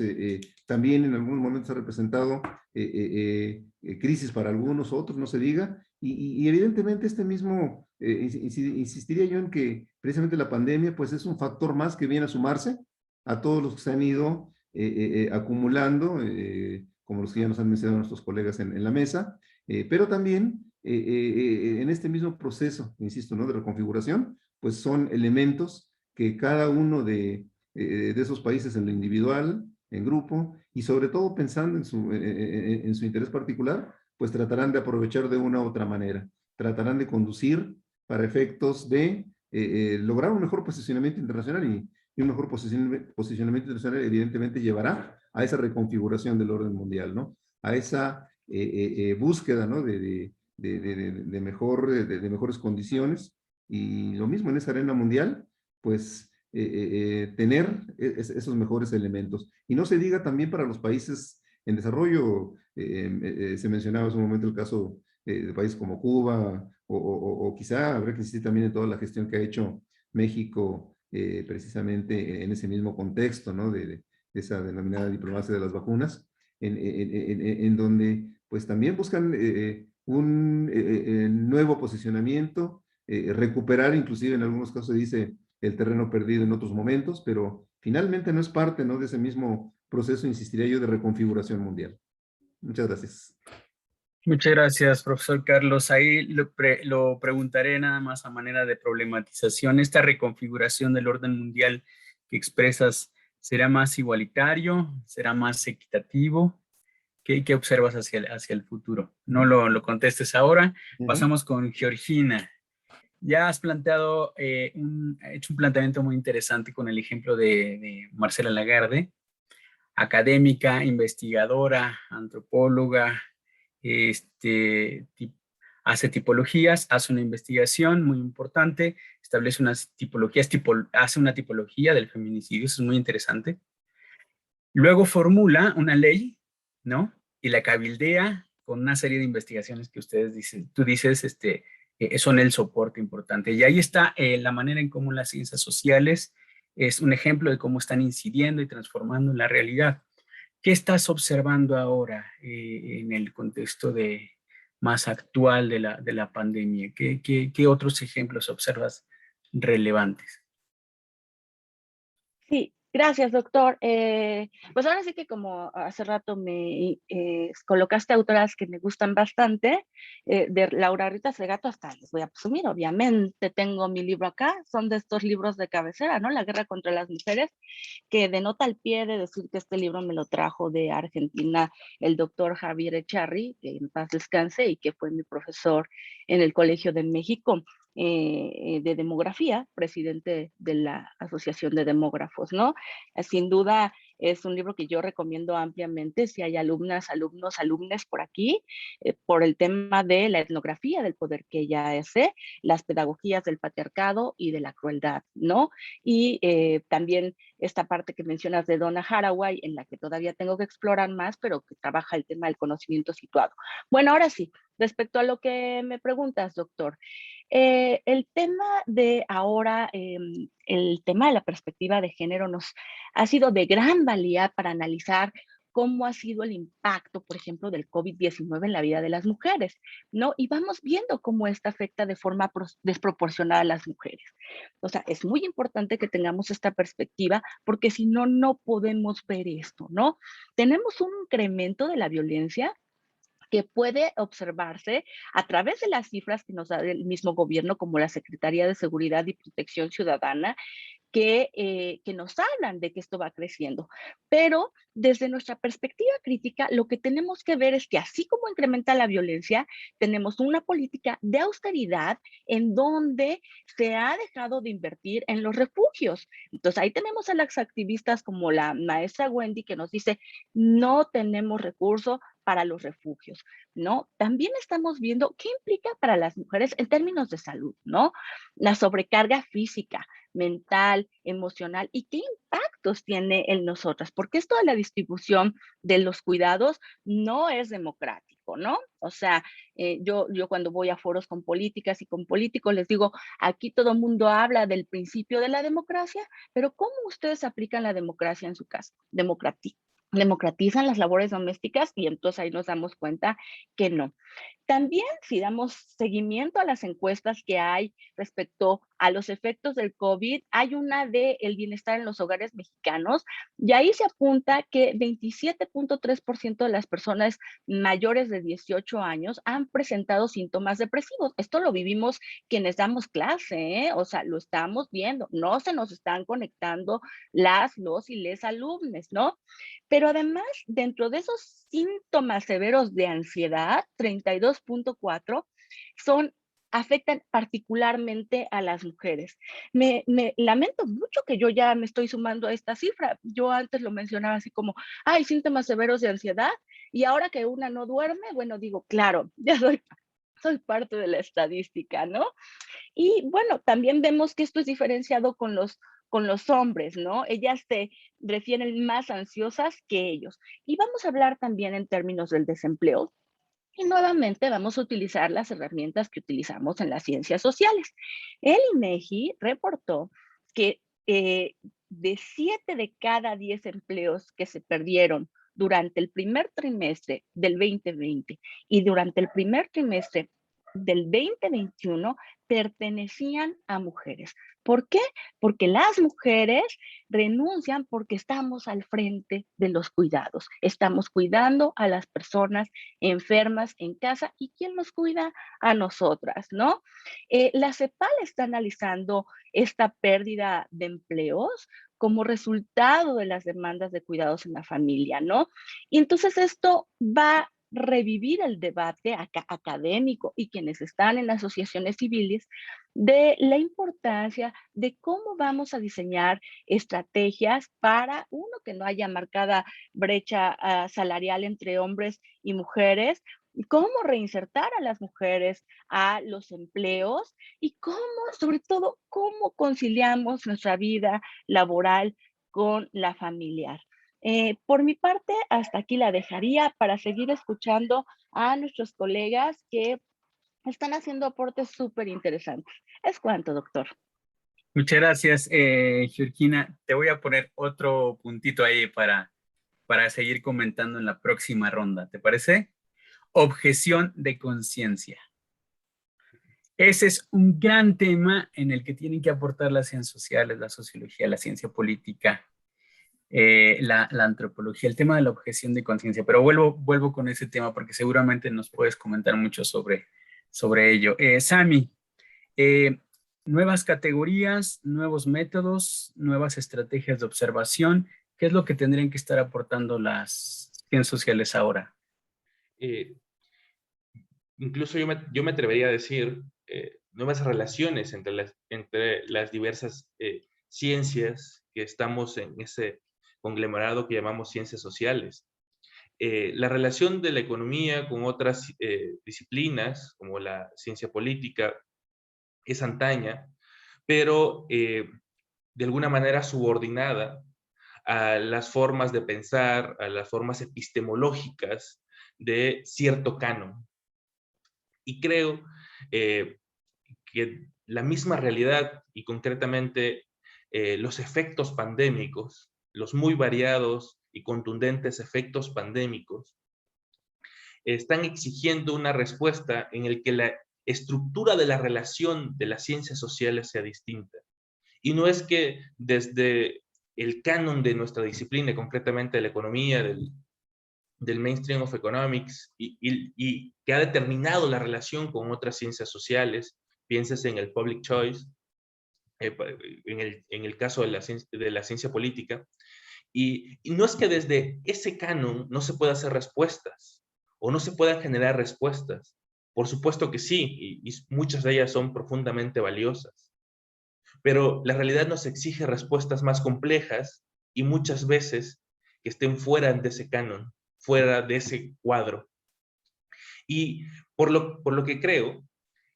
También en algunos momentos ha representado crisis para algunos, otros, no se diga. Y evidentemente este mismo, insistiría yo en que precisamente la pandemia pues es un factor más que viene a sumarse a todos los que se han ido acumulando, como los que ya nos han mencionado nuestros colegas en la mesa, pero también en este mismo proceso, insisto, ¿no?, de reconfiguración, pues son elementos que cada uno de esos países en lo individual, en grupo, y sobre todo pensando en su interés particular, pues tratarán de aprovechar de una u otra manera, tratarán de conducir para efectos de lograr un mejor posicionamiento internacional, y un mejor posicionamiento internacional evidentemente llevará a esa reconfiguración del orden mundial, ¿no? A esa búsqueda, ¿no?, de mejores condiciones, y lo mismo en esa arena mundial, pues tener esos mejores elementos. Y no se diga también para los países en desarrollo. Se mencionaba hace un momento el caso de países como Cuba, o quizá habrá que insistir también en toda la gestión que ha hecho México, precisamente en ese mismo contexto, ¿no?, de esa denominada diplomacia de las vacunas, en donde pues también buscan un nuevo posicionamiento, recuperar, inclusive en algunos casos se dice, el terreno perdido en otros momentos, pero finalmente no es parte, ¿no?, de ese mismo proceso, insistiría yo, de reconfiguración mundial. Muchas gracias. Muchas gracias, profesor Carlos. Ahí lo preguntaré nada más a manera de problematización. ¿Esta reconfiguración del orden mundial que expresas será más igualitario? ¿Será más equitativo? ¿Qué observas hacia el futuro? No lo contestes ahora. Pasamos con Georgina. Ya has planteado, hecho un planteamiento muy interesante con el ejemplo de Marcela Lagarde, académica, investigadora, antropóloga, hace tipologías, hace una investigación muy importante, establece unas tipologías, hace una tipología del feminicidio, eso es muy interesante. Luego formula una ley, ¿no? Y la cabildea con una serie de investigaciones que ustedes dicen, tú dices, son el soporte importante. Y ahí está la manera en cómo las ciencias sociales es un ejemplo de cómo están incidiendo y transformando en la realidad. ¿Qué estás observando ahora en el contexto más actual de la pandemia? ¿Qué otros ejemplos observas relevantes? Sí, gracias, doctor. Pues ahora sí que como hace rato me colocaste autoras que me gustan bastante, de Laura Rita Segato hasta les voy a presumir, obviamente tengo mi libro acá, son de estos libros de cabecera, ¿no? La guerra contra las mujeres, que denota al pie de decir que este libro me lo trajo de Argentina el doctor Javier Echarri, que en paz descanse y que fue mi profesor en el Colegio de México. De demografía, presidente de la Asociación de Demógrafos, ¿no? Sin duda es un libro que yo recomiendo ampliamente si hay alumnas, alumnos, alumnes por aquí, por el tema de la etnografía del poder que ella hace, las pedagogías del patriarcado y de la crueldad, ¿no? Y también esta parte que mencionas de Donna Haraway, en la que todavía tengo que explorar más, pero que trabaja el tema del conocimiento situado. Bueno, ahora sí, respecto a lo que me preguntas, doctor, el tema de ahora, el tema de la perspectiva de género nos ha sido de gran valía para analizar cómo ha sido el impacto, por ejemplo, del COVID-19 en la vida de las mujeres, ¿no? Y vamos viendo cómo esto afecta de forma desproporcionada a las mujeres. O sea, es muy importante que tengamos esta perspectiva porque si no, no podemos ver esto, ¿no? Tenemos un incremento de la violencia que puede observarse a través de las cifras que nos da el mismo gobierno, como la Secretaría de Seguridad y Protección Ciudadana, que nos hablan de que esto va creciendo. Pero desde nuestra perspectiva crítica, lo que tenemos que ver es que así como incrementa la violencia, tenemos una política de austeridad en donde se ha dejado de invertir en los refugios. Entonces ahí tenemos a las activistas como la maestra Wendy que nos dice, no tenemos recursos para los refugios, ¿no? También estamos viendo qué implica para las mujeres en términos de salud, ¿no? La sobrecarga física, mental, emocional y qué impactos tiene en nosotras, porque esto de la distribución de los cuidados no es democrático. marco, ¿no? O sea, yo cuando voy a foros con políticas y con políticos les digo, aquí todo el mundo habla del principio de la democracia, pero ¿cómo ustedes aplican la democracia en su casa? Democratizan las labores domésticas y entonces ahí nos damos cuenta que no. También, si damos seguimiento a las encuestas que hay respecto a los efectos del COVID, hay una de el bienestar en los hogares mexicanos y ahí se apunta que 27.3% de las personas mayores de 18 años han presentado síntomas depresivos. Esto lo vivimos quienes damos clase, ¿eh? O sea, lo estamos viendo. No se nos están conectando los y les alumnos, ¿no? Pero además, dentro de esos síntomas severos de ansiedad, 32.4 afectan particularmente a las mujeres. Me lamento mucho que yo ya me estoy sumando a esta cifra. Yo antes lo mencionaba así como, hay síntomas severos de ansiedad, y ahora que una no duerme, bueno, digo, claro, ya soy parte de la estadística, ¿no? Y bueno, también vemos que esto es diferenciado con los hombres, ¿no? Ellas se refieren más ansiosas que ellos. Y vamos a hablar también en términos del desempleo. Y nuevamente vamos a utilizar las herramientas que utilizamos en las ciencias sociales. El INEGI reportó que de 7 de cada 10 empleos que se perdieron durante el primer trimestre del 2020 y durante el primer trimestre del 2021 pertenecían a mujeres. ¿Por qué? Porque las mujeres renuncian porque estamos al frente de los cuidados. Estamos cuidando a las personas enfermas en casa y ¿quién nos cuida? A nosotras, ¿no? La CEPAL está analizando esta pérdida de empleos como resultado de las demandas de cuidados en la familia, ¿no? Y entonces esto va a revivir el debate académico y quienes están en asociaciones civiles de la importancia de cómo vamos a diseñar estrategias para, uno, que no haya marcada brecha salarial entre hombres y mujeres, cómo reinsertar a las mujeres a los empleos y cómo, sobre todo, cómo conciliamos nuestra vida laboral con la familiar. Por mi parte, hasta aquí la dejaría para seguir escuchando a nuestros colegas que están haciendo aportes súper interesantes. Es cuanto, doctor. Muchas gracias, Georgina. Te voy a poner otro puntito ahí para seguir comentando en la próxima ronda. ¿Te parece? Objeción de conciencia. Ese es un gran tema en el que tienen que aportar las ciencias sociales, la sociología, la ciencia política, la antropología, el tema de la objeción de conciencia. Pero vuelvo con ese tema porque seguramente nos puedes comentar mucho sobre ello. Sami, nuevas categorías, nuevos métodos, nuevas estrategias de observación. ¿Qué es lo que tendrían que estar aportando las ciencias sociales ahora? Incluso yo me atrevería a decir nuevas relaciones entre las diversas ciencias que estamos en ese conglomerado que llamamos ciencias sociales. La relación de la economía con otras disciplinas, como la ciencia política, es antaña, pero de alguna manera subordinada a las formas de pensar, a las formas epistemológicas de cierto canon. Y creo que la misma realidad y concretamente los efectos pandémicos, los muy variados y contundentes efectos pandémicos, están exigiendo una respuesta en el que la estructura de la relación de las ciencias sociales sea distinta. Y no es que desde el canon de nuestra disciplina, concretamente de la economía, del mainstream of economics, y que ha determinado la relación con otras ciencias sociales, pienses en el public choice, en el caso de la ciencia política, y no es que desde ese canon no se pueda hacer respuestas, o no se puedan generar respuestas. Por supuesto que sí, y muchas de ellas son profundamente valiosas. Pero la realidad nos exige respuestas más complejas y muchas veces que estén fuera de ese canon, fuera de ese cuadro. Y por lo que creo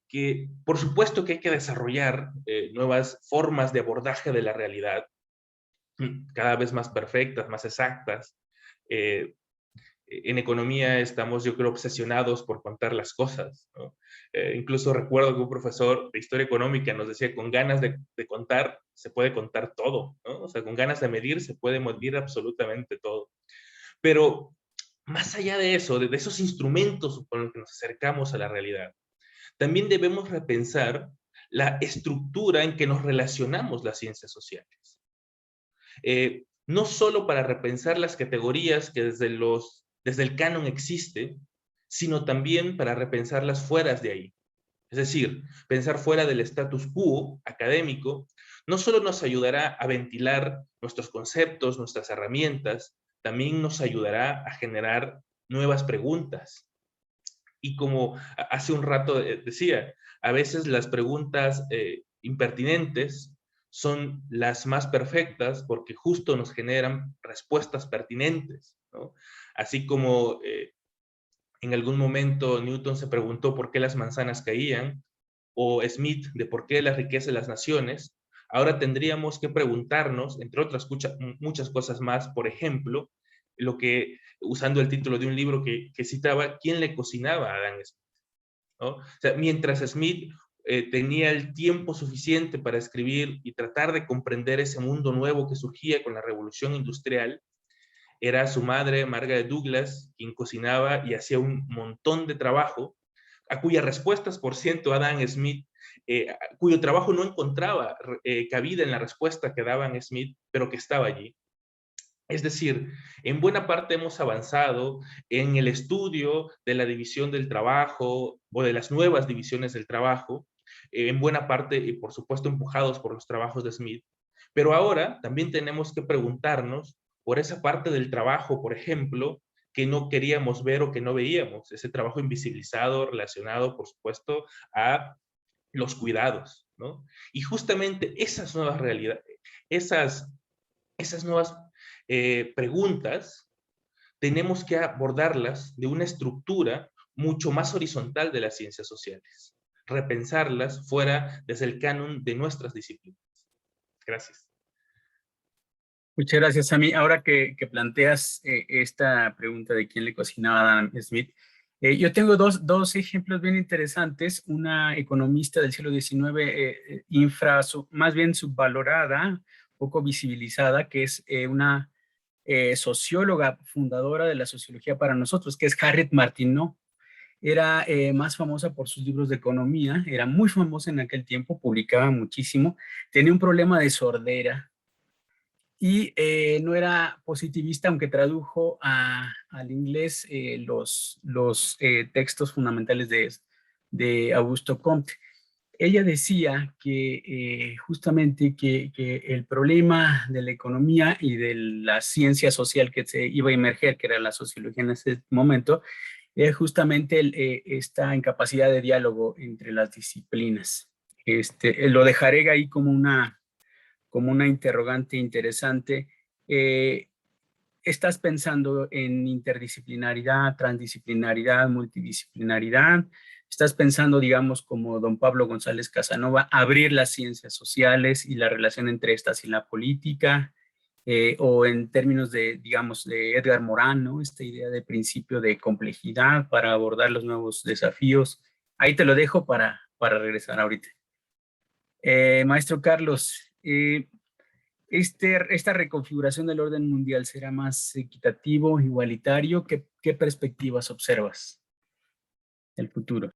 que, por supuesto que hay que desarrollar nuevas formas de abordaje de la realidad, cada vez más perfectas, más exactas, en economía estamos, yo creo, obsesionados por contar las cosas, ¿no? Incluso recuerdo que un profesor de historia económica nos decía, con ganas de contar, se puede contar todo, ¿no? O sea, con ganas de medir, se puede medir absolutamente todo. Pero más allá de eso, de esos instrumentos con los que nos acercamos a la realidad, también debemos repensar la estructura en que nos relacionamos las ciencias sociales. No solo para repensar las categorías que desde el canon existe, sino también para repensarlas fuera de ahí. Es decir, pensar fuera del status quo académico no solo nos ayudará a ventilar nuestros conceptos, nuestras herramientas, también nos ayudará a generar nuevas preguntas. Y como hace un rato decía, a veces las preguntas impertinentes son las más perfectas porque justo nos generan respuestas pertinentes, ¿no? Así como en algún momento Newton se preguntó por qué las manzanas caían, o Smith de por qué la riqueza de las naciones, ahora tendríamos que preguntarnos, entre otras muchas cosas más, por ejemplo, usando el título de un libro que citaba, ¿quién le cocinaba a Adam Smith? ¿No? O sea, mientras Smith tenía el tiempo suficiente para escribir y tratar de comprender ese mundo nuevo que surgía con la revolución industrial, era su madre, Margaret Douglas, quien cocinaba y hacía un montón de trabajo, a cuyas respuestas, por cierto, Adam Smith, cuyo trabajo no encontraba cabida en la respuesta que daba Smith, pero que estaba allí. Es decir, en buena parte hemos avanzado en el estudio de la división del trabajo o de las nuevas divisiones del trabajo, en buena parte, y por supuesto, empujados por los trabajos de Smith. Pero ahora también tenemos que preguntarnos por esa parte del trabajo, por ejemplo, que no queríamos ver o que no veíamos, ese trabajo invisibilizado relacionado, por supuesto, a los cuidados, ¿no? Y justamente esas nuevas realidades, esas nuevas preguntas, tenemos que abordarlas de una estructura mucho más horizontal de las ciencias sociales, repensarlas fuera desde el canon de nuestras disciplinas. Gracias. Muchas gracias, Sammy. Ahora que planteas esta pregunta de quién le cocinaba a Adam Smith, yo tengo dos ejemplos bien interesantes. Una economista del siglo XIX, más bien subvalorada, poco visibilizada, que es una socióloga fundadora de la sociología para nosotros, que es Harriet Martineau. Era más famosa por sus libros de economía, era muy famosa en aquel tiempo, publicaba muchísimo, tenía un problema de sordera y no era positivista, aunque tradujo al inglés los textos fundamentales de Augusto Comte. Ella decía que justamente que el problema de la economía y de la ciencia social que se iba a emerger, que era la sociología en ese momento, era justamente esta incapacidad de diálogo entre las disciplinas. Lo dejaré ahí como una interrogante interesante. ¿Estás pensando en interdisciplinaridad, transdisciplinaridad, multidisciplinaridad? ¿Estás pensando, digamos, como don Pablo González Casanova, abrir las ciencias sociales y la relación entre estas y la política? O en términos de, digamos, de Edgar Morin, ¿no? Esta idea de principio de complejidad para abordar los nuevos desafíos. Ahí te lo dejo para regresar ahorita. Maestro Carlos, esta reconfiguración del orden mundial será más equitativo, igualitario. ¿Qué perspectivas observas del futuro?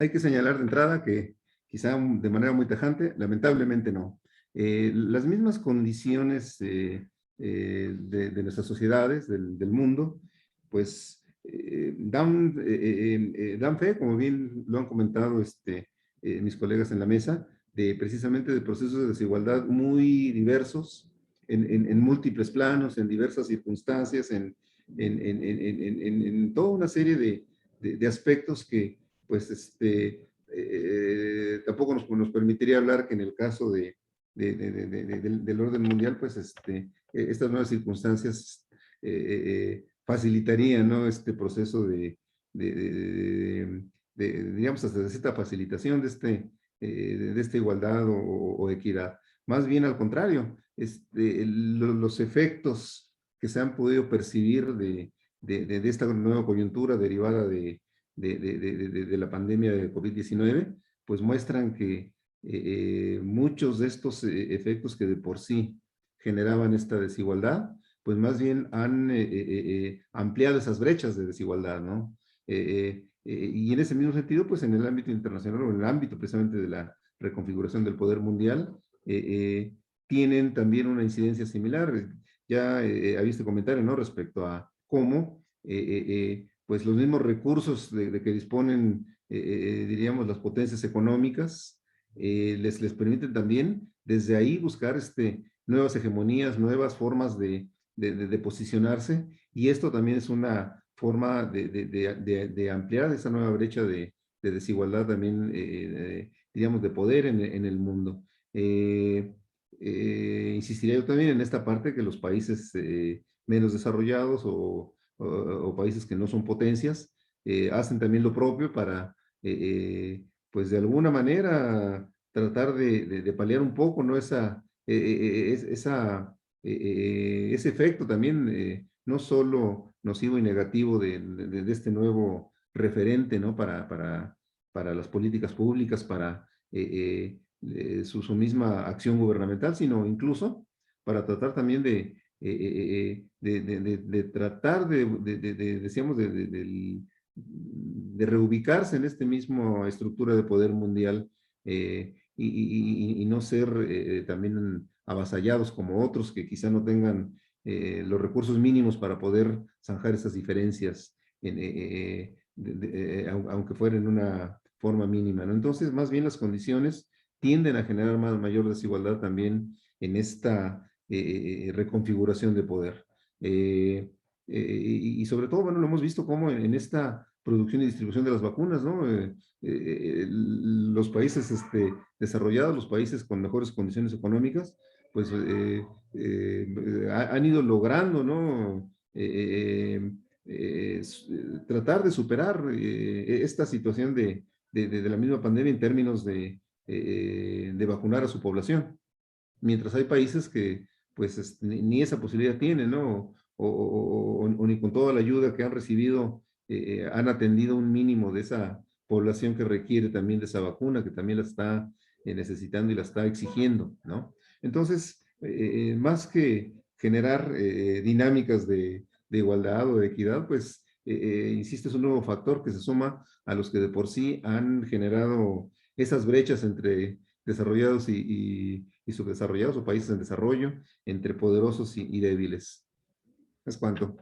Hay que señalar de entrada que quizá de manera muy tajante, lamentablemente no. Las mismas condiciones de nuestras sociedades, del mundo, pues dan fe, como bien lo han comentado mis colegas en la mesa, precisamente de procesos de desigualdad muy diversos, en múltiples planos, en diversas circunstancias, en toda una serie de aspectos que, pues, tampoco nos permitiría hablar que en el caso del orden mundial, pues, estas nuevas circunstancias facilitarían, ¿no?, este proceso digamos, hasta de cierta facilitación de esta igualdad o equidad. Más bien al contrario, los efectos que se han podido percibir de esta nueva coyuntura derivada de la pandemia de COVID-19, pues muestran que muchos de estos efectos que de por sí generaban esta desigualdad, pues más bien han ampliado esas brechas de desigualdad, ¿no? Y en ese mismo sentido, pues en el ámbito internacional o en el ámbito precisamente de la reconfiguración del poder mundial, tienen también una incidencia similar. Ya había este comentario, ¿no? Respecto a cómo, pues los mismos recursos de que disponen, diríamos, las potencias económicas, les permiten también desde ahí buscar nuevas hegemonías, nuevas formas de posicionarse, y esto también es una forma de ampliar esa nueva brecha de desigualdad también, digamos, de poder en el mundo. Insistiría yo también en esta parte que los países menos desarrollados o países que no son potencias hacen también lo propio para, pues de alguna manera, tratar de paliar un poco, ¿no? Ese efecto también, no solo nocivo y negativo de este nuevo referente, ¿no? Para las políticas públicas, para su misma acción gubernamental, sino incluso para tratar también de tratar decíamos, de reubicarse en esta misma estructura de poder mundial, y no ser también avasallados como otros que quizá no tengan los recursos mínimos para poder zanjar esas diferencias, aunque fuera en una forma mínima, ¿no? Entonces, más bien las condiciones tienden a generar mayor desigualdad también en esta reconfiguración de poder. Y sobre todo, bueno, lo hemos visto como en esta producción y distribución de las vacunas, ¿no? Los países desarrollados, los países con mejores condiciones económicas, pues han ido logrando, ¿no? Tratar de superar esta situación de la misma pandemia en términos de vacunar a su población, mientras hay países que pues ni esa posibilidad tienen, ¿no? O ni con toda la ayuda que han recibido han atendido un mínimo de esa población que requiere también de esa vacuna, que también la está necesitando y la está exigiendo, ¿no? Entonces, más que generar dinámicas de igualdad o de equidad, pues, insisto, es un nuevo factor que se suma a los que de por sí han generado esas brechas entre desarrollados y subdesarrollados o países en desarrollo, entre poderosos y débiles. Es cuanto.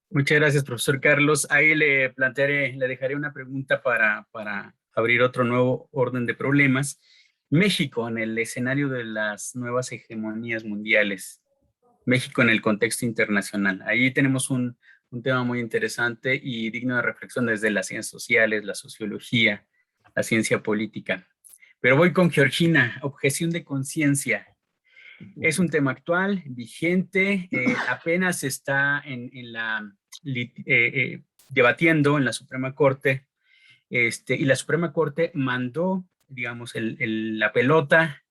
Muchas gracias, profesor Carlos. Ahí le dejaré una pregunta para abrir otro nuevo orden de problemas. México en el escenario de las nuevas hegemonías mundiales. México en el contexto internacional. Ahí tenemos un tema muy interesante y digno de reflexión desde las ciencias sociales, la sociología, la ciencia política. Pero voy con Georgina, objeción de conciencia. Es un tema actual, vigente, apenas está debatiendo en la Suprema Corte, y la Suprema Corte mandó, digamos, la pelota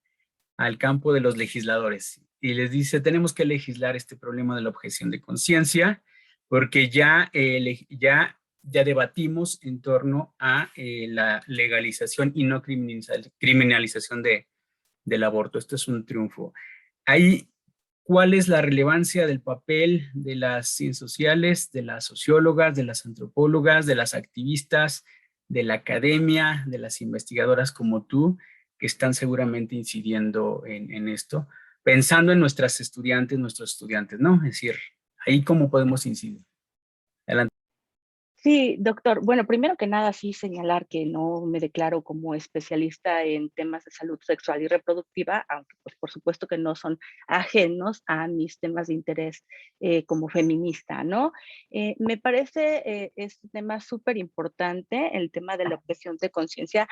al campo de los legisladores y les dice, tenemos que legislar este problema de la objeción de conciencia porque ya debatimos en torno a la legalización y no criminalización del aborto. Esto es un triunfo. Ahí, ¿cuál es la relevancia del papel de las ciencias sociales, de las sociólogas, de las antropólogas, de las activistas, de la academia, de las investigadoras como tú, que están seguramente incidiendo en esto, pensando en nuestros estudiantes, ¿no? Es decir, ahí cómo podemos incidir. Adelante. Sí, doctor. Bueno, primero que nada, sí señalar que no me declaro como especialista en temas de salud sexual y reproductiva, aunque pues por supuesto que no son ajenos a mis temas de interés como feminista, ¿no? Me parece este tema súper importante, el tema de la objeción de conciencia.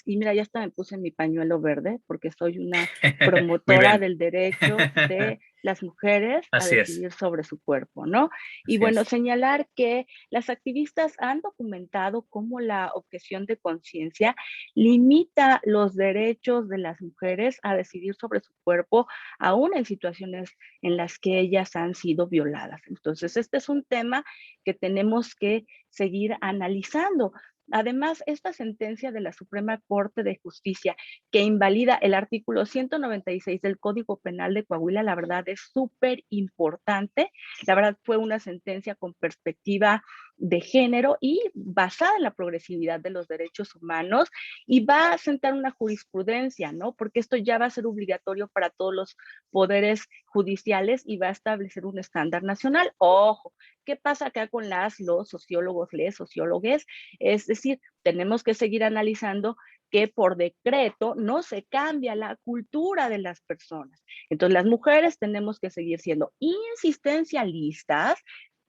Y mira, ya hasta me puse mi pañuelo verde porque soy una promotora del derecho de las mujeres a Así es. decidir sobre su cuerpo, ¿no? Y Así bueno, es. señalar que las activistas han documentado cómo la objeción de conciencia limita los derechos de las mujeres a decidir sobre su cuerpo, aún en situaciones en las que ellas han sido violadas. Entonces, este es un tema que tenemos que seguir analizando. Además, esta sentencia de la Suprema Corte de Justicia que invalida el artículo 196 del Código Penal de Coahuila, la verdad es súper importante. La verdad fue una sentencia con perspectiva de género y basada en la progresividad de los derechos humanos, y va a sentar una jurisprudencia, ¿no? Porque esto ya va a ser obligatorio para todos los poderes judiciales y va a establecer un estándar nacional. Ojo, ¿qué pasa acá con los sociólogos, les sociólogues? Es decir, tenemos que seguir analizando que por decreto no se cambia la cultura de las personas. Entonces, las mujeres tenemos que seguir siendo insistencialistas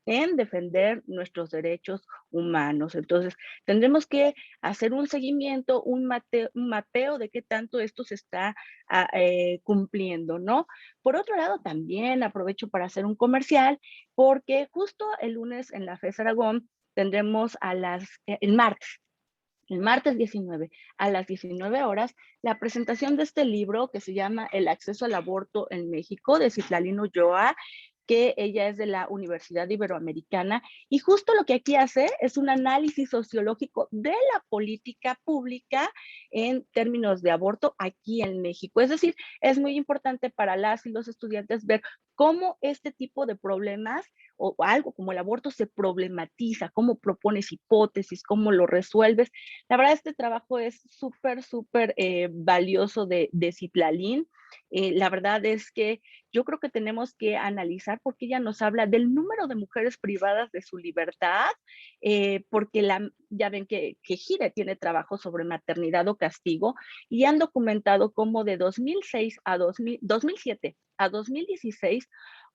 en defender nuestros derechos humanos. Entonces, tendremos que hacer un seguimiento, un mapeo de qué tanto esto se está cumpliendo, ¿no? Por otro lado, también aprovecho para hacer un comercial, porque justo el lunes en la FES Aragón tendremos el martes 19 a las 19 horas, la presentación de este libro que se llama El acceso al aborto en México, de Citlali Ulloa, que ella es de la Universidad Iberoamericana, y justo lo que aquí hace es un análisis sociológico de la política pública en términos de aborto aquí en México. Es decir, es muy importante para las y los estudiantes ver cómo este tipo de problemas o algo como el aborto se problematiza, cómo propones hipótesis, cómo lo resuelves. La verdad, este trabajo es súper valioso de Citlali. La verdad es que yo creo que tenemos que analizar porque ella nos habla del número de mujeres privadas de su libertad, porque ya ven que Gire tiene trabajo sobre maternidad o castigo y han documentado cómo de 2007 a 2016,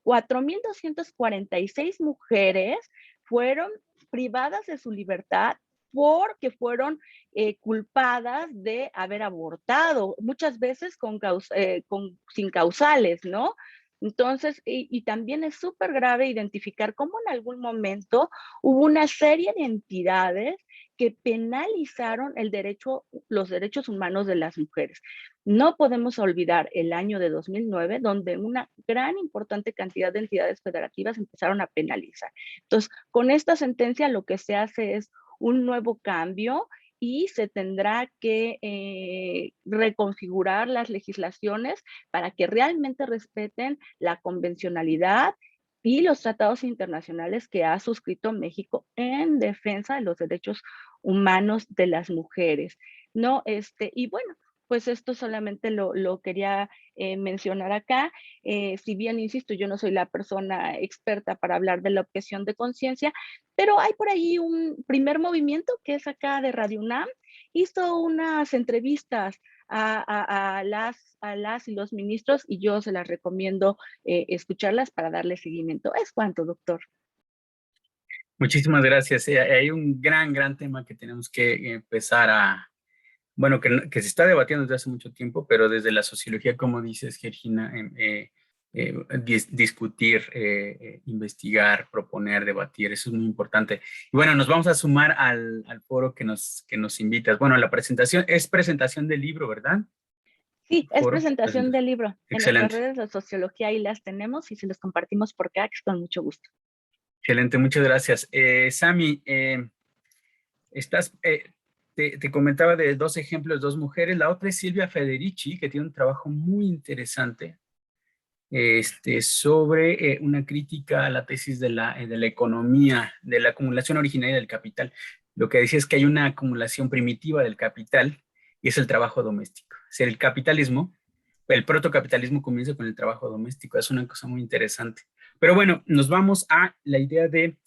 4,246 mujeres fueron privadas de su libertad porque fueron culpadas de haber abortado, muchas veces sin causales, ¿no? Entonces, y también es súper grave identificar cómo en algún momento hubo una serie de entidades que penalizaron los derechos humanos de las mujeres. No podemos olvidar el año de 2009, donde una gran importante cantidad de entidades federativas empezaron a penalizar. Entonces, con esta sentencia lo que se hace es un nuevo cambio y se tendrá que reconfigurar las legislaciones para que realmente respeten la convencionalidad y los tratados internacionales que ha suscrito México en defensa de los derechos humanos de las mujeres, ¿no? Y bueno, pues esto solamente lo quería mencionar acá. Si bien, insisto, yo no soy la persona experta para hablar de la objeción de conciencia, pero hay por ahí un primer movimiento que es acá de Radio UNAM, hizo unas entrevistas a las y los ministros y yo se las recomiendo escucharlas para darle seguimiento. Es cuanto, doctor. Muchísimas gracias. Hay un gran tema que tenemos que empezar bueno, que se está debatiendo desde hace mucho tiempo, pero desde la sociología, como dices, Georgina, discutir, investigar, proponer, debatir, eso es muy importante. Y bueno, nos vamos a sumar al foro que nos invitas. Bueno, la presentación, es presentación del libro, ¿verdad? Sí, es presentación del libro. Excelente. En nuestras redes de sociología ahí las tenemos y se los compartimos por acá, con mucho gusto. Excelente, muchas gracias. Sami, te comentaba de dos ejemplos, dos mujeres. La otra es Silvia Federici, que tiene un trabajo muy interesante sobre una crítica a la tesis de la economía, de la acumulación originaria del capital. Lo que decía es que hay una acumulación primitiva del capital y es el trabajo doméstico. O sea, el capitalismo, el protocapitalismo comienza con el trabajo doméstico. Es una cosa muy interesante. Pero bueno, nos vamos a la idea de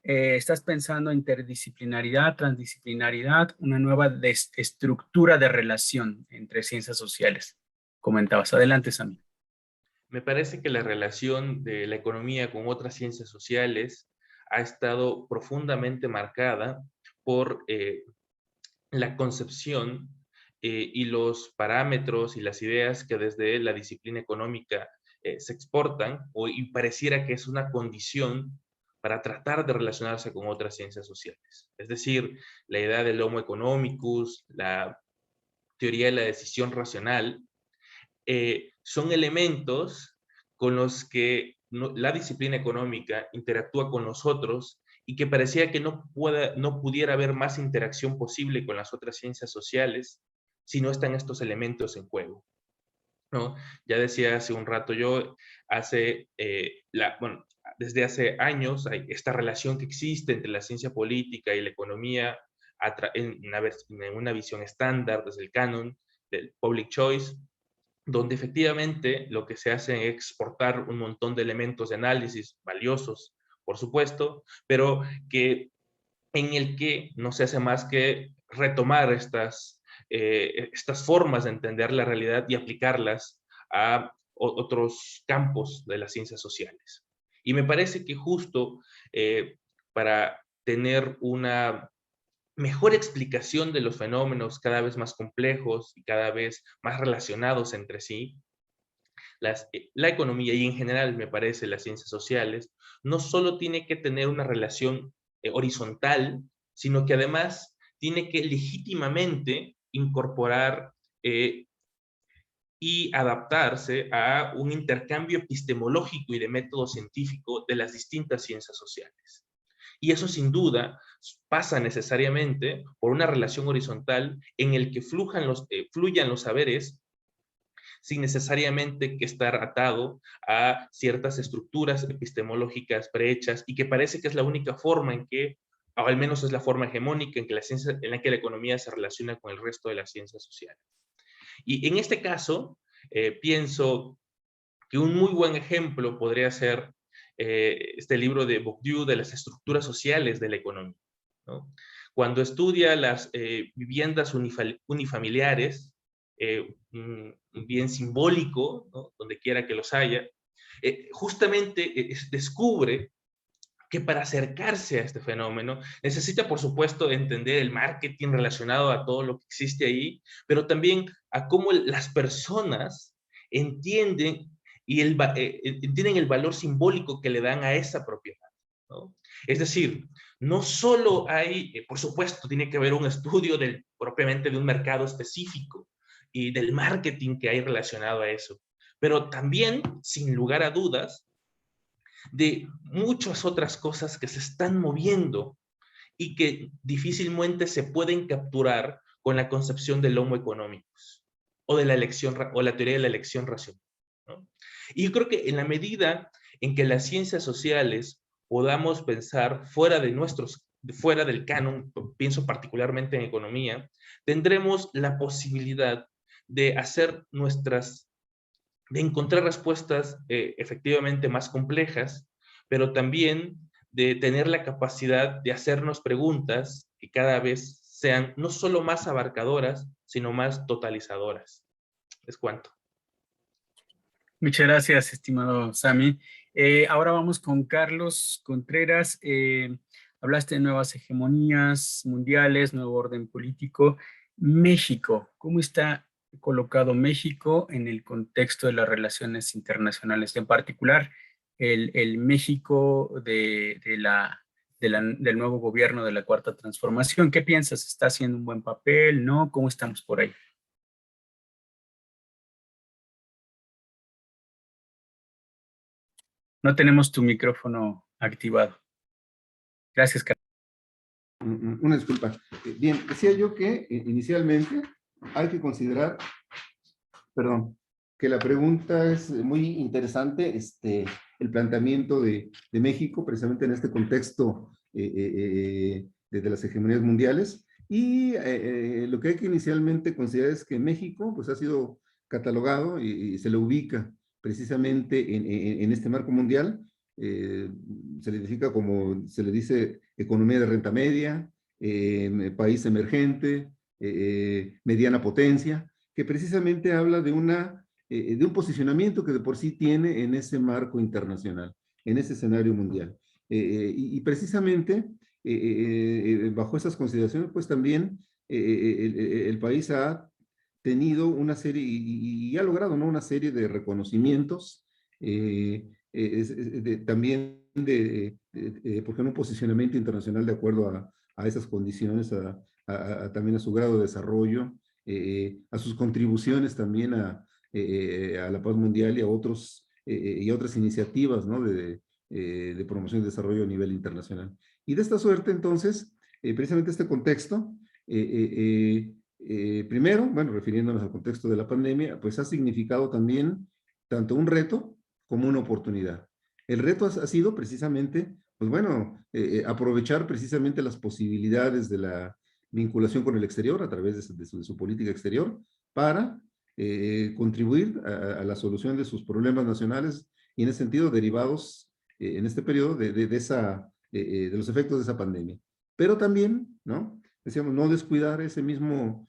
estás pensando en interdisciplinaridad, transdisciplinaridad, una nueva estructura de relación entre ciencias sociales. Comentabas. Adelante, Sami. Me parece que la relación de la economía con otras ciencias sociales ha estado profundamente marcada por la concepción y los parámetros y las ideas que desde la disciplina económica se exportan y pareciera que es una condición para tratar de relacionarse con otras ciencias sociales. Es decir, la idea del Homo economicus, la teoría de la decisión racional, son elementos con los que la disciplina económica interactúa con nosotros y que parecía que no pudiera haber más interacción posible con las otras ciencias sociales si no están estos elementos en juego, ¿no? Ya decía hace un rato yo, desde hace años hay esta relación que existe entre la ciencia política y la economía en una visión estándar desde el canon del public choice, donde efectivamente lo que se hace es exportar un montón de elementos de análisis valiosos, por supuesto, pero en el que no se hace más que retomar estas formas de entender la realidad y aplicarlas a otros campos de las ciencias sociales. Y me parece que justo para tener una mejor explicación de los fenómenos cada vez más complejos y cada vez más relacionados entre sí, la economía y en general, me parece, las ciencias sociales, no solo tiene que tener una relación horizontal, sino que además tiene que legítimamente incorporar y adaptarse a un intercambio epistemológico y de método científico de las distintas ciencias sociales. Y eso sin duda pasa necesariamente por una relación horizontal en el que fluyan los saberes sin necesariamente que estar atado a ciertas estructuras epistemológicas prehechas y que parece que es la única forma en que, o al menos es la forma hegemónica en la que la economía se relaciona con el resto de las ciencias sociales. Y en este caso, pienso que un muy buen ejemplo podría ser este libro de Bourdieu de las estructuras sociales de la economía, ¿no? Cuando estudia las viviendas unifamiliares, un bien simbólico, ¿no? Donde quiera que los haya, justamente descubre que para acercarse a este fenómeno necesita, por supuesto, entender el marketing relacionado a todo lo que existe ahí, pero también a cómo las personas entienden entienden el valor simbólico que le dan a esa propiedad, ¿no? Es decir, no solo hay, por supuesto, tiene que haber un estudio propiamente de un mercado específico y del marketing que hay relacionado a eso, pero también, sin lugar a dudas, de muchas otras cosas que se están moviendo y que difícilmente se pueden capturar con la concepción del Homo economicus o de la teoría de la elección racional, ¿no? Y yo creo que en la medida en que las ciencias sociales podamos pensar fuera del canon, pienso particularmente en economía, tendremos la posibilidad de encontrar respuestas efectivamente más complejas, pero también de tener la capacidad de hacernos preguntas que cada vez sean no solo más abarcadoras, sino más totalizadoras. Es cuanto. Muchas gracias, estimado Sami. Ahora vamos con Carlos Contreras. Hablaste de nuevas hegemonías mundiales, nuevo orden político. México, ¿cómo está colocado México en el contexto de las relaciones internacionales? En particular, el México del nuevo gobierno de la Cuarta Transformación. ¿Qué piensas? ¿Está haciendo un buen papel? ¿No? ¿Cómo estamos por ahí? No tenemos tu micrófono activado. Gracias, Carlos. Una disculpa. Bien, decía yo que inicialmente hay que considerar, perdón, que la pregunta es muy interesante, el planteamiento de México, precisamente en este contexto de las hegemonías mundiales, y lo que hay que inicialmente considerar es que México pues, ha sido catalogado y se le ubica precisamente en este marco mundial. Se le identifica como, se le dice, economía de renta media, país emergente, mediana potencia, que precisamente habla de un posicionamiento que de por sí tiene en ese marco internacional, en ese escenario mundial. Y precisamente bajo esas consideraciones, pues también el país ha tenido una serie y ha logrado, ¿no?, una serie de reconocimientos también por ejemplo, un posicionamiento internacional de acuerdo a esas condiciones, también a su grado de desarrollo, a sus contribuciones también a la paz mundial y a otras iniciativas, ¿no? de promoción y desarrollo a nivel internacional. Y de esta suerte, entonces, precisamente este contexto, primero, bueno, refiriéndonos al contexto de la pandemia, pues ha significado también tanto un reto como una oportunidad. El reto ha sido precisamente, pues bueno, aprovechar precisamente las posibilidades de la vinculación con el exterior a través de su política exterior para contribuir a la solución de sus problemas nacionales y en ese sentido derivados en este periodo de los efectos de esa pandemia. Pero también, ¿no? Decíamos, no descuidar esa misma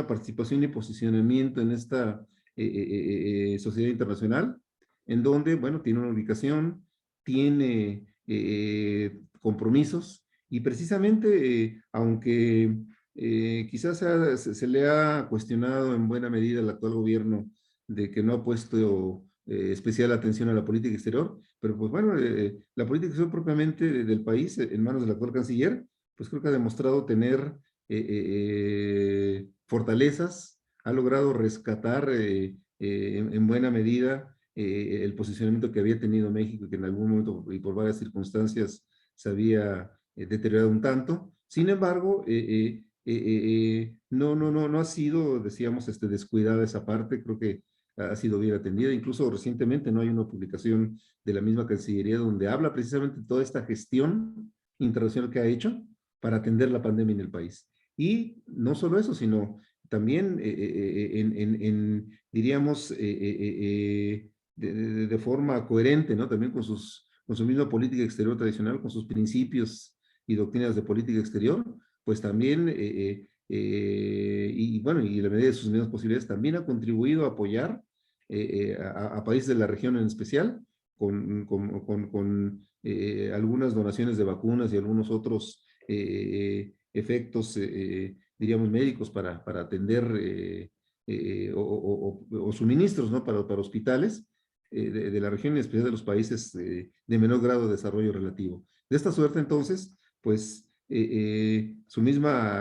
participación y posicionamiento en esta sociedad internacional, en donde, bueno, tiene una ubicación, tiene compromisos, y precisamente, aunque quizás se le ha cuestionado en buena medida al actual gobierno de que no ha puesto especial atención a la política exterior, pero pues bueno, la política exterior propiamente del país, en manos del actual canciller, pues creo que ha demostrado tener fortalezas, ha logrado rescatar en buena medida el posicionamiento que había tenido México, que en algún momento y por varias circunstancias se había deteriorado un tanto. Sin embargo, no ha sido, decíamos, descuidada esa parte. Creo que ha sido bien atendida. Incluso recientemente no hay una publicación de la misma Cancillería donde habla precisamente de toda esta gestión internacional que ha hecho para atender la pandemia en el país. Y no solo eso, sino también diríamos, de forma coherente, ¿no? También con su misma política exterior tradicional, con sus principios y doctrinas de política exterior, pues también, y bueno, y la medida de sus mismas posibilidades, también ha contribuido a apoyar a países de la región en especial, con algunas donaciones de vacunas y algunos otros efectos, diríamos, médicos para atender o suministros, ¿no? para hospitales de la región, en especial de los países de menor grado de desarrollo relativo. De esta suerte, entonces, pues su misma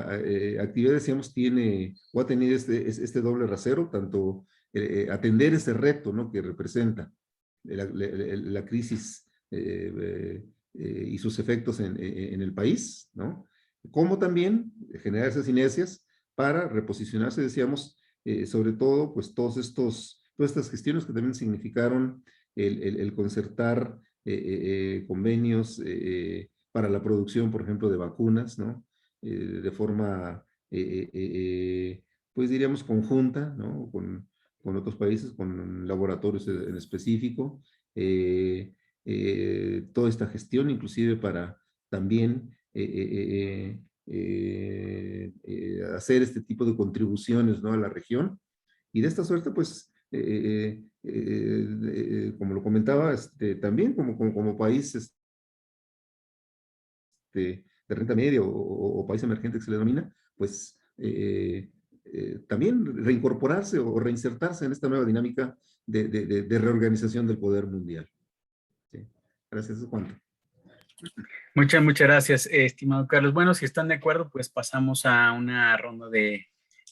actividad, decíamos, tiene o ha tenido este doble rasero, tanto atender ese reto, ¿no? que representa la crisis y sus efectos en el país, ¿no? Como también generar esas inercias para reposicionarse, decíamos, sobre todo, pues todas estas gestiones que también significaron el concertar convenios para la producción, por ejemplo, de vacunas, ¿no? De forma, pues diríamos, conjunta, ¿no? Con otros países, con laboratorios en específico, toda esta gestión, inclusive para también hacer este tipo de contribuciones, ¿no? a la región. Y de esta suerte, pues, como lo comentaba, también como país de renta media o país emergente que se le denomina, pues también reincorporarse o reinsertarse en esta nueva dinámica de reorganización del poder mundial. Sí. Gracias, eso es cuanto. Muchas gracias, estimado Carlos. Bueno, si están de acuerdo, pues pasamos a una ronda de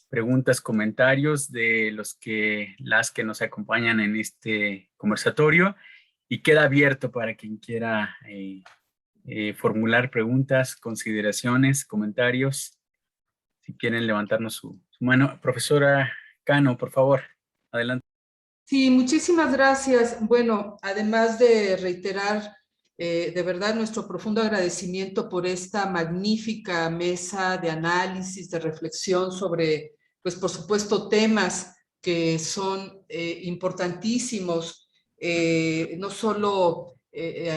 preguntas, comentarios de las que nos acompañan en este conversatorio, y queda abierto para quien quiera formular preguntas, consideraciones, comentarios. Si quieren levantarnos su mano. Profesora Cano, por favor, adelante. Sí, muchísimas gracias. Bueno, además de reiterar de verdad nuestro profundo agradecimiento por esta magnífica mesa de análisis, de reflexión sobre, pues por supuesto, temas que son importantísimos, no solo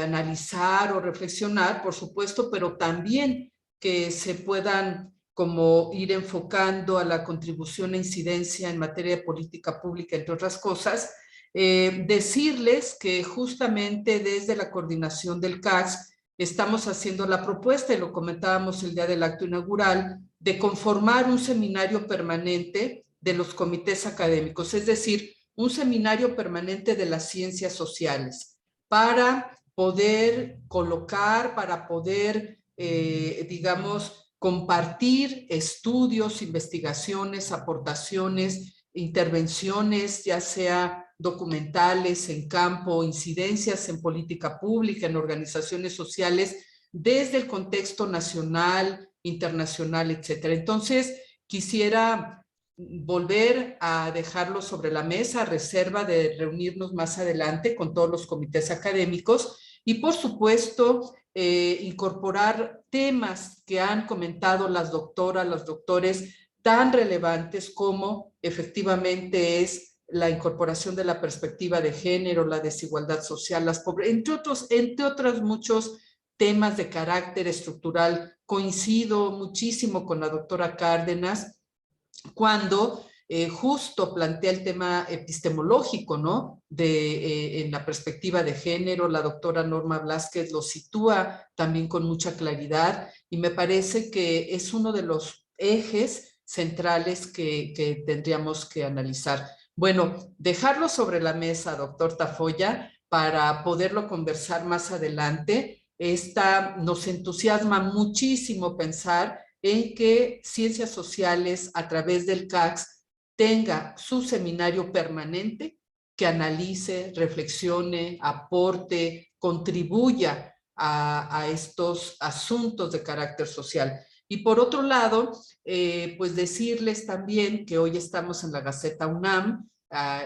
analizar o reflexionar, por supuesto, pero también que se puedan como ir enfocando a la contribución e incidencia en materia de política pública, entre otras cosas. Decirles que justamente desde la coordinación del CAS estamos haciendo la propuesta, y lo comentábamos el día del acto inaugural, de conformar un seminario permanente de los comités académicos, es decir, un seminario permanente de las ciencias sociales para poder colocar, para poder, digamos, compartir estudios, investigaciones, aportaciones, intervenciones, ya sea documentales en campo, incidencias en política pública, en organizaciones sociales, desde el contexto nacional, internacional, etcétera. Entonces, quisiera volver a dejarlo sobre la mesa a reserva de reunirnos más adelante con todos los comités académicos y, por supuesto, incorporar temas que han comentado las doctoras, los doctores, tan relevantes como efectivamente es la incorporación de la perspectiva de género, la desigualdad social, las pobrezas, entre otros muchos temas de carácter estructural. Coincido muchísimo con la doctora Cárdenas cuando justo plantea el tema epistemológico, ¿no? En la perspectiva de género, la doctora Norma Blázquez lo sitúa también con mucha claridad y me parece que es uno de los ejes centrales que tendríamos que analizar. Bueno, dejarlo sobre la mesa, doctor Tafolla, para poderlo conversar más adelante. Nos entusiasma muchísimo pensar en que Ciencias Sociales a través del CACS tenga su seminario permanente que analice, reflexione, aporte, contribuya a estos asuntos de carácter social. Y por otro lado, pues decirles también que hoy estamos en la Gaceta UNAM,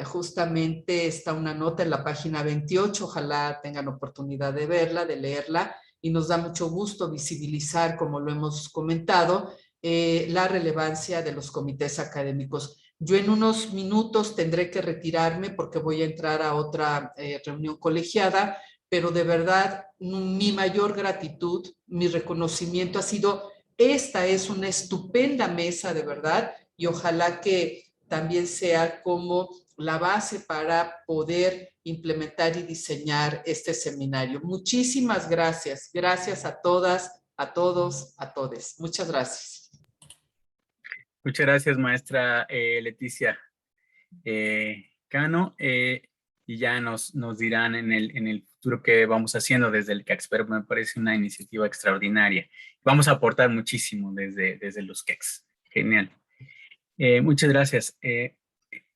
justamente está una nota en la página 28, ojalá tengan oportunidad de verla, de leerla, y nos da mucho gusto visibilizar, como lo hemos comentado, la relevancia de los comités académicos. Yo en unos minutos tendré que retirarme porque voy a entrar a otra reunión colegiada, pero de verdad mi mayor gratitud, mi reconocimiento ha sido, esta es una estupenda mesa de verdad y ojalá que también sea como la base para poder implementar y diseñar este seminario. Muchísimas gracias. Gracias a todas, a todos, a todes. Muchas gracias. Muchas gracias, maestra Leticia Cano. Y ya nos dirán en el futuro qué vamos haciendo desde el CACS, pero me parece una iniciativa extraordinaria. Vamos a aportar muchísimo desde los CACS. Genial. Muchas gracias.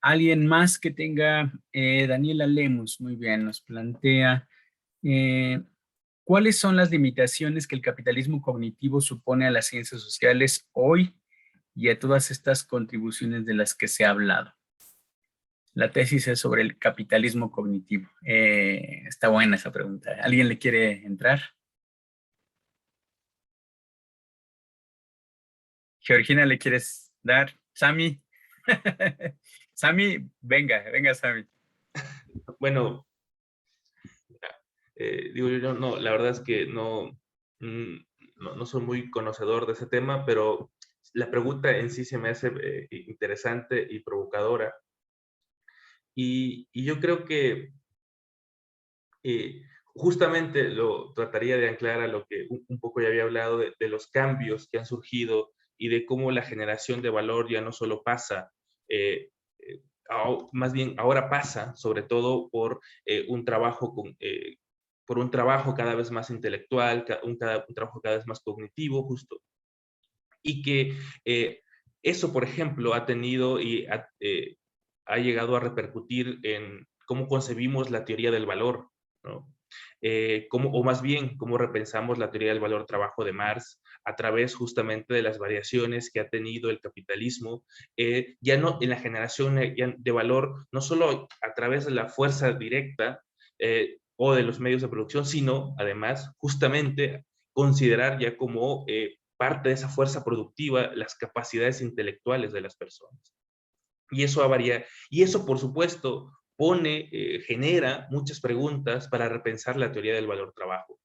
¿Alguien más que tenga? Daniela Lemus, muy bien, nos plantea ¿cuáles son las limitaciones que el capitalismo cognitivo supone a las ciencias sociales hoy y a todas estas contribuciones de las que se ha hablado? La tesis es sobre el capitalismo cognitivo. Está buena esa pregunta. ¿Alguien le quiere entrar? Georgina, ¿le quieres dar? ¿Sami? Sami, venga, Sami. Bueno, digo yo, no, la verdad es que no soy muy conocedor de ese tema, pero la pregunta en sí se me hace interesante y provocadora. Y yo creo que justamente lo trataría de anclar a lo que un poco ya había hablado de los cambios que han surgido y de cómo la generación de valor ya no solo pasa, más bien ahora pasa sobre todo por un trabajo por un trabajo cada vez más intelectual, un trabajo cada vez más cognitivo, justo. Y que eso, por ejemplo, ha tenido y ha llegado a repercutir en cómo concebimos la teoría del valor, ¿no? O más bien, cómo repensamos la teoría del valor trabajo de Marx a través justamente de las variaciones que ha tenido el capitalismo, ya no en la generación de valor, no solo a través de la fuerza directa o de los medios de producción, sino además justamente considerar ya como parte de esa fuerza productiva las capacidades intelectuales de las personas. Y eso varía, y eso por supuesto genera muchas preguntas para repensar la teoría del valor trabajo.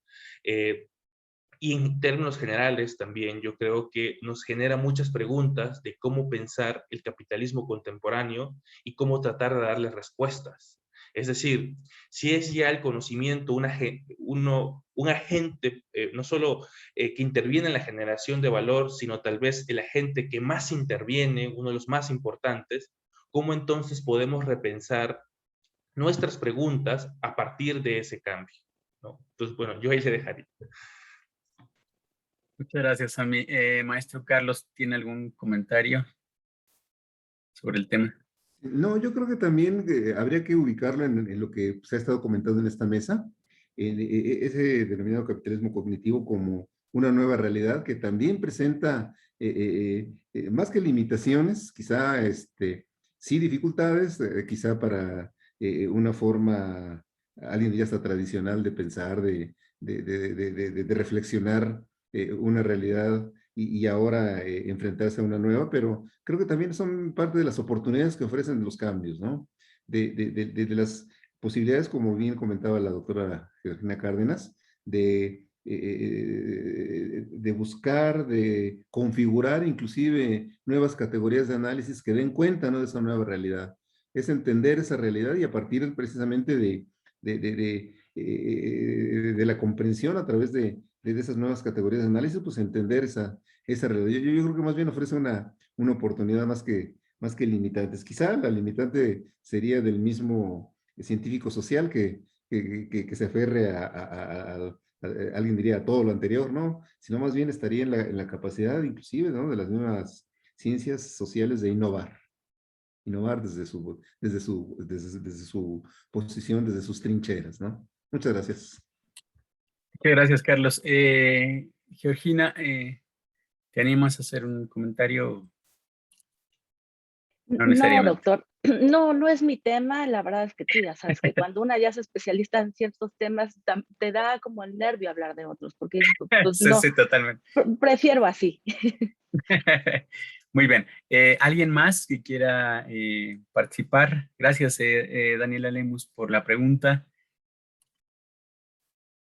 Y en términos generales también yo creo que nos genera muchas preguntas de cómo pensar el capitalismo contemporáneo y cómo tratar de darle respuestas. Es decir, si es ya el conocimiento un agente no solo que interviene en la generación de valor, sino tal vez el agente que más interviene, uno de los más importantes, ¿cómo entonces podemos repensar nuestras preguntas a partir de ese cambio, ¿no? Entonces, bueno, yo ahí le dejaría. Muchas gracias a mí. Maestro Carlos, ¿tiene algún comentario sobre el tema? No, yo creo que también habría que ubicarlo en lo que se ha estado comentando en esta mesa, ese denominado capitalismo cognitivo como una nueva realidad que también presenta más que limitaciones, quizá sí dificultades, quizá para una forma, alguien ya está tradicional de pensar, de reflexionar una realidad y ahora enfrentarse a una nueva, pero creo que también son parte de las oportunidades que ofrecen los cambios, ¿no? De las posibilidades, como bien comentaba la doctora Georgina Cárdenas, de buscar, de configurar inclusive nuevas categorías de análisis que den cuenta, ¿no?, de esa nueva realidad. Es entender esa realidad y a partir precisamente de la comprensión a través de esas nuevas categorías de análisis, pues entender esa realidad. Yo creo que más bien ofrece una oportunidad más que limitantes. Quizá la limitante sería del mismo científico social que se aferre alguien diría a todo lo anterior, ¿no? Sino más bien estaría en la capacidad inclusive, ¿no?, de las mismas ciencias sociales de innovar desde su posición, desde sus trincheras, ¿no? Muchas gracias. Muchas gracias, Carlos. Georgina, ¿te animas a hacer un comentario? No No, necesariamente. doctor, no es mi tema. La verdad es que tú ya sabes que cuando una ya es especialista en ciertos temas, te da como el nervio hablar de otros, porque pues, Sí, no, sí, totalmente. prefiero así. Muy bien. ¿Alguien más que quiera participar? Gracias, Daniela Lemus, por la pregunta.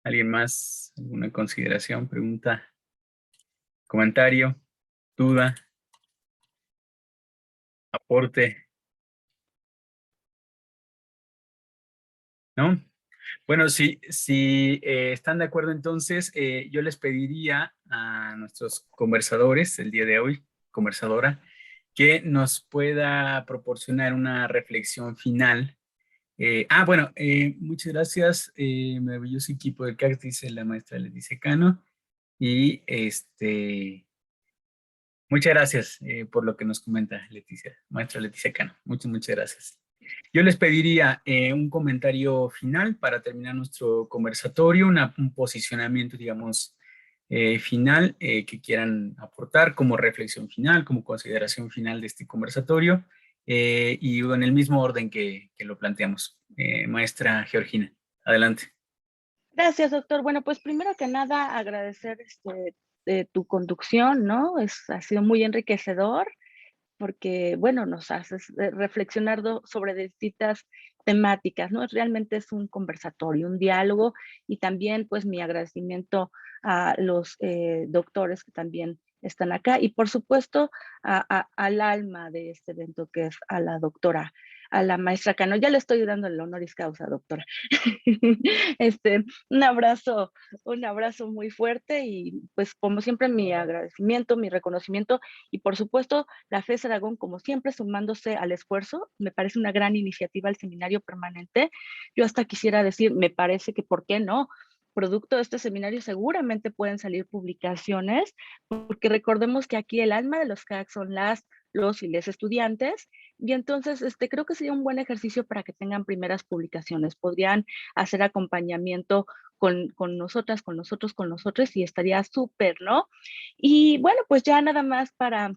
¿Alguien más? ¿Alguna consideración, pregunta, comentario, duda, aporte? ¿No? Bueno, si están de acuerdo, entonces yo les pediría a nuestros conversadores el día de hoy, conversadora, que nos pueda proporcionar una reflexión final. Bueno, muchas gracias, maravilloso equipo de CAC, dice la maestra Leticia Cano, y muchas gracias por lo que nos comenta Leticia, maestra Leticia Cano, muchas gracias. Yo les pediría un comentario final para terminar nuestro conversatorio, un posicionamiento, digamos, final que quieran aportar como reflexión final, como consideración final de este conversatorio y en el mismo orden que lo planteamos. Maestra Georgina, adelante. Gracias, doctor. Bueno, pues primero que nada agradecer tu conducción, ¿no? Ha sido muy enriquecedor porque, bueno, nos haces reflexionar sobre distintas temáticas, ¿no? Realmente es un conversatorio, un diálogo, y también, pues, mi agradecimiento a los doctores que también están acá, y por supuesto al alma de este evento, que es a la doctora, a la maestra Cano. Ya le estoy dando el honoris causa, doctora. Un abrazo muy fuerte, y pues como siempre mi agradecimiento, mi reconocimiento, y por supuesto la FES Aragón, como siempre, sumándose al esfuerzo. Me parece una gran iniciativa el seminario permanente. Yo hasta quisiera decir, me parece que, ¿por qué no? Producto de este seminario seguramente pueden salir publicaciones, porque recordemos que aquí el alma de los CAC son los y les estudiantes, y entonces creo que sería un buen ejercicio para que tengan primeras publicaciones. Podrían hacer acompañamiento con nosotras, con nosotros, y estaría súper, ¿no? Y bueno, pues ya nada más para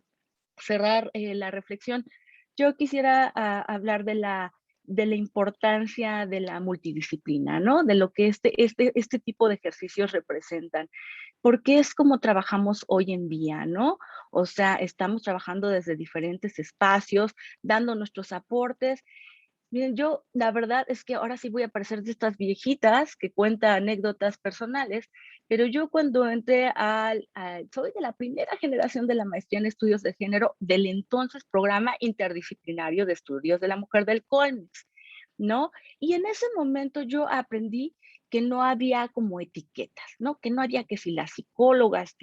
cerrar la reflexión, yo quisiera hablar de la importancia de la multidisciplina, ¿no? De lo que este tipo de ejercicios representan, porque es como trabajamos hoy en día, ¿no? O sea, estamos trabajando desde diferentes espacios, dando nuestros aportes. Miren, yo la verdad es que ahora sí voy a parecer de estas viejitas que cuentan anécdotas personales, pero yo cuando entré soy de la primera generación de la maestría en estudios de género del entonces programa interdisciplinario de estudios de la mujer del COLMEX, ¿no? Y en ese momento yo aprendí que no había como etiquetas, ¿no? Que no había que si las psicólogas,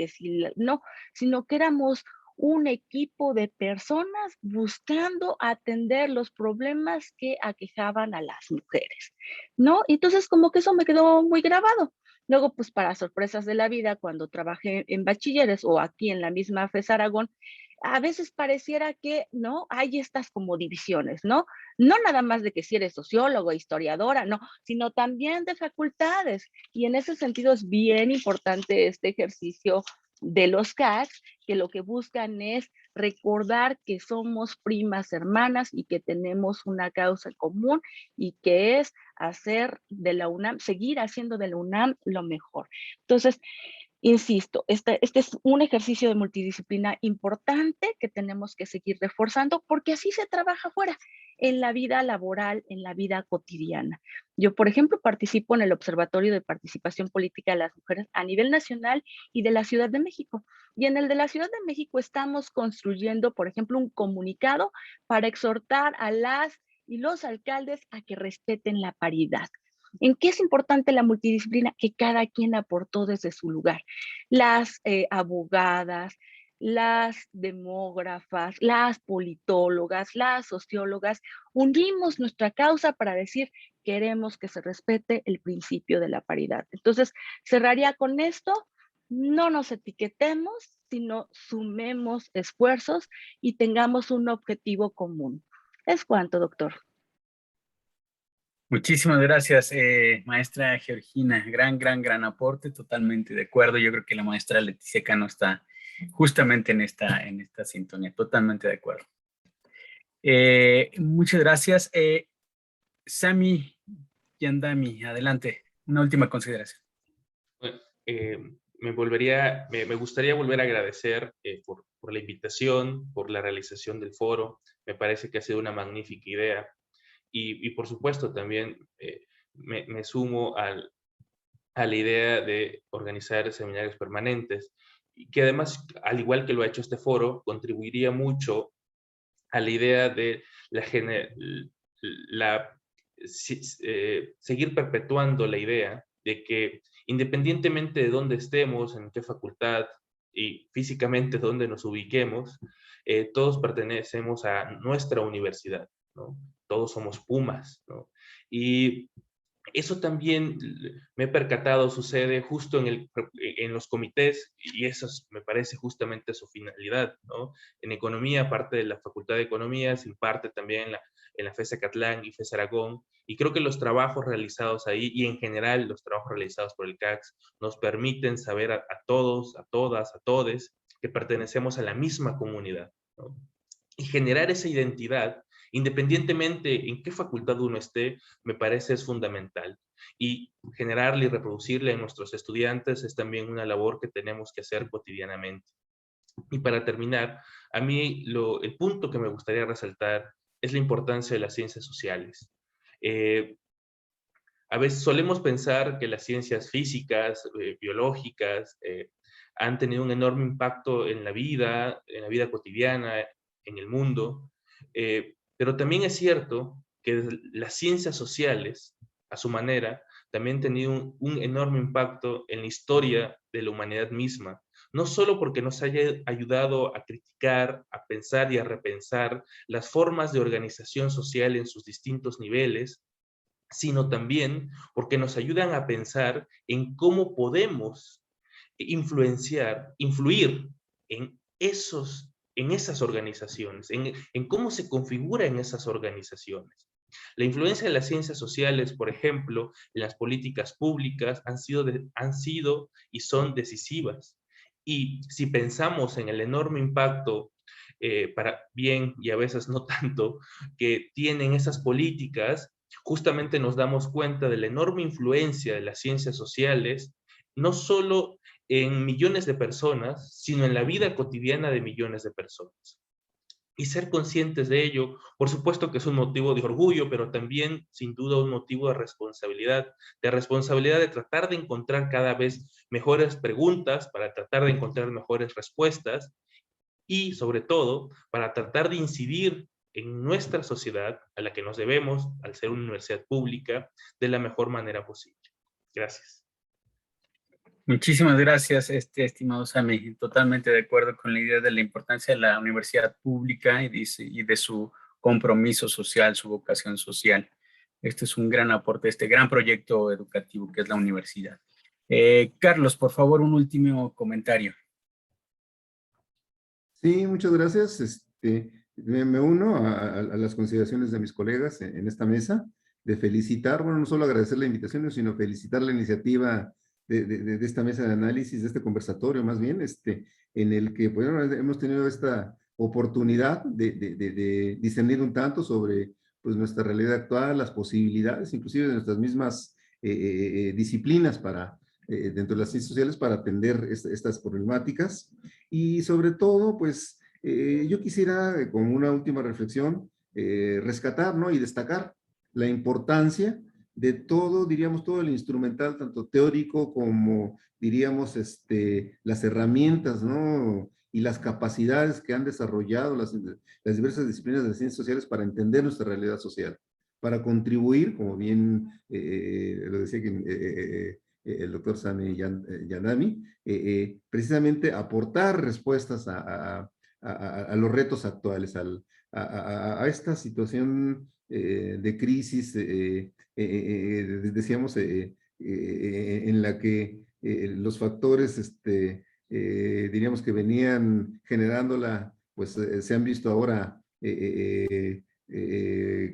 no, sino que éramos un equipo de personas buscando atender los problemas que aquejaban a las mujeres, ¿no? Entonces, como que eso me quedó muy grabado. Luego, pues para sorpresas de la vida, cuando trabajé en bachilleres o aquí en la misma FES Aragón, a veces pareciera que, ¿no? Hay estas como divisiones, ¿no? No nada más de que si eres sociólogo, historiadora, no, sino también de facultades. Y en ese sentido es bien importante este ejercicio de los CACs, que lo que buscan es recordar que somos primas hermanas y que tenemos una causa común y que es hacer de la UNAM, seguir haciendo de la UNAM lo mejor. Entonces, insisto, este es un ejercicio de multidisciplina importante que tenemos que seguir reforzando porque así se trabaja afuera, en la vida laboral, en la vida cotidiana. Yo, por ejemplo, participo en el Observatorio de Participación Política de las Mujeres a nivel nacional y de la Ciudad de México. Y en el de la Ciudad de México estamos construyendo, por ejemplo, un comunicado para exhortar a las y los alcaldes a que respeten la paridad. ¿En qué es importante la multidisciplina? Que cada quien aportó desde su lugar. Las abogadas, las demógrafas, las politólogas, las sociólogas, unimos nuestra causa para decir queremos que se respete el principio de la paridad. Entonces, cerraría con esto, no nos etiquetemos, sino sumemos esfuerzos y tengamos un objetivo común. Es cuanto, doctor. Muchísimas gracias, maestra Georgina. Gran aporte, totalmente de acuerdo. Yo creo que la maestra Leticia Cano está justamente en esta sintonía, totalmente de acuerdo. Muchas gracias. Sami Yandami, adelante. Una última consideración. Me gustaría volver a agradecer por la invitación, por la realización del foro. Me parece que ha sido una magnífica idea. Y por supuesto también me sumo a la idea de organizar seminarios permanentes, y que además, al igual que lo ha hecho este foro, contribuiría mucho a la idea de seguir perpetuando la idea de que independientemente de dónde estemos, en qué facultad y físicamente dónde nos ubiquemos, todos pertenecemos a nuestra universidad, ¿no? Todos somos Pumas, ¿no? Y eso también me he percatado sucede justo en los comités, y eso me parece justamente su finalidad, ¿no? En economía, parte de la Facultad de Economía, se imparte también en la FES Acatlán y FES Aragón, y creo que los trabajos realizados ahí, y en general los trabajos realizados por el CACS, nos permiten saber a todos, a todas, a todes, que pertenecemos a la misma comunidad, ¿no? Y generar esa identidad, independientemente en qué facultad uno esté, me parece es fundamental. Y generarla y reproducirla en nuestros estudiantes es también una labor que tenemos que hacer cotidianamente. Y para terminar, a mí el punto que me gustaría resaltar es la importancia de las ciencias sociales. A veces solemos pensar que las ciencias físicas, biológicas, han tenido un enorme impacto en la vida cotidiana, en el mundo, pero también es cierto que las ciencias sociales, a su manera, también han tenido un enorme impacto en la historia de la humanidad misma, no solo porque nos haya ayudado a criticar, a pensar y a repensar las formas de organización social en sus distintos niveles, sino también porque nos ayudan a pensar en cómo podemos influir en esas organizaciones, en cómo se configura en esas organizaciones. La influencia de las ciencias sociales, por ejemplo, en las políticas públicas han sido y son decisivas. Y si pensamos en el enorme impacto, para bien y a veces no tanto, que tienen esas políticas, justamente nos damos cuenta de la enorme influencia de las ciencias sociales, no solo en millones de personas, sino en la vida cotidiana de millones de personas. Y ser conscientes de ello, por supuesto que es un motivo de orgullo, pero también, sin duda, un motivo de responsabilidad de tratar de encontrar cada vez mejores preguntas, para tratar de encontrar mejores respuestas, y sobre todo, para tratar de incidir en nuestra sociedad, a la que nos debemos, al ser una universidad pública, de la mejor manera posible. Gracias. Muchísimas gracias, estimado Sami. Totalmente de acuerdo con la idea de la importancia de la universidad pública y de su compromiso social, su vocación social. Este es un gran aporte, este gran proyecto educativo que es la universidad. Carlos, por favor, un último comentario. Sí, muchas gracias. Me uno a las consideraciones de mis colegas en esta mesa, de felicitar, bueno, no solo agradecer la invitación, sino felicitar la iniciativa de esta mesa de análisis, de este conversatorio más bien, en el que bueno, hemos tenido esta oportunidad de discernir un tanto sobre pues, nuestra realidad actual, las posibilidades, inclusive de nuestras mismas disciplinas dentro de las ciencias sociales para atender estas problemáticas. Y sobre todo, pues, yo quisiera, como una última reflexión, rescatar, ¿no? Y destacar la importancia de todo, diríamos, todo el instrumental, tanto teórico como, diríamos, las herramientas, ¿no? Y las capacidades que han desarrollado las diversas disciplinas de las ciencias sociales para entender nuestra realidad social, para contribuir, como bien lo decía el doctor Sami Janami, precisamente aportar respuestas a los retos actuales, a esta situación de crisis, decíamos, en la que los factores, diríamos que venían generándola, pues se han visto ahora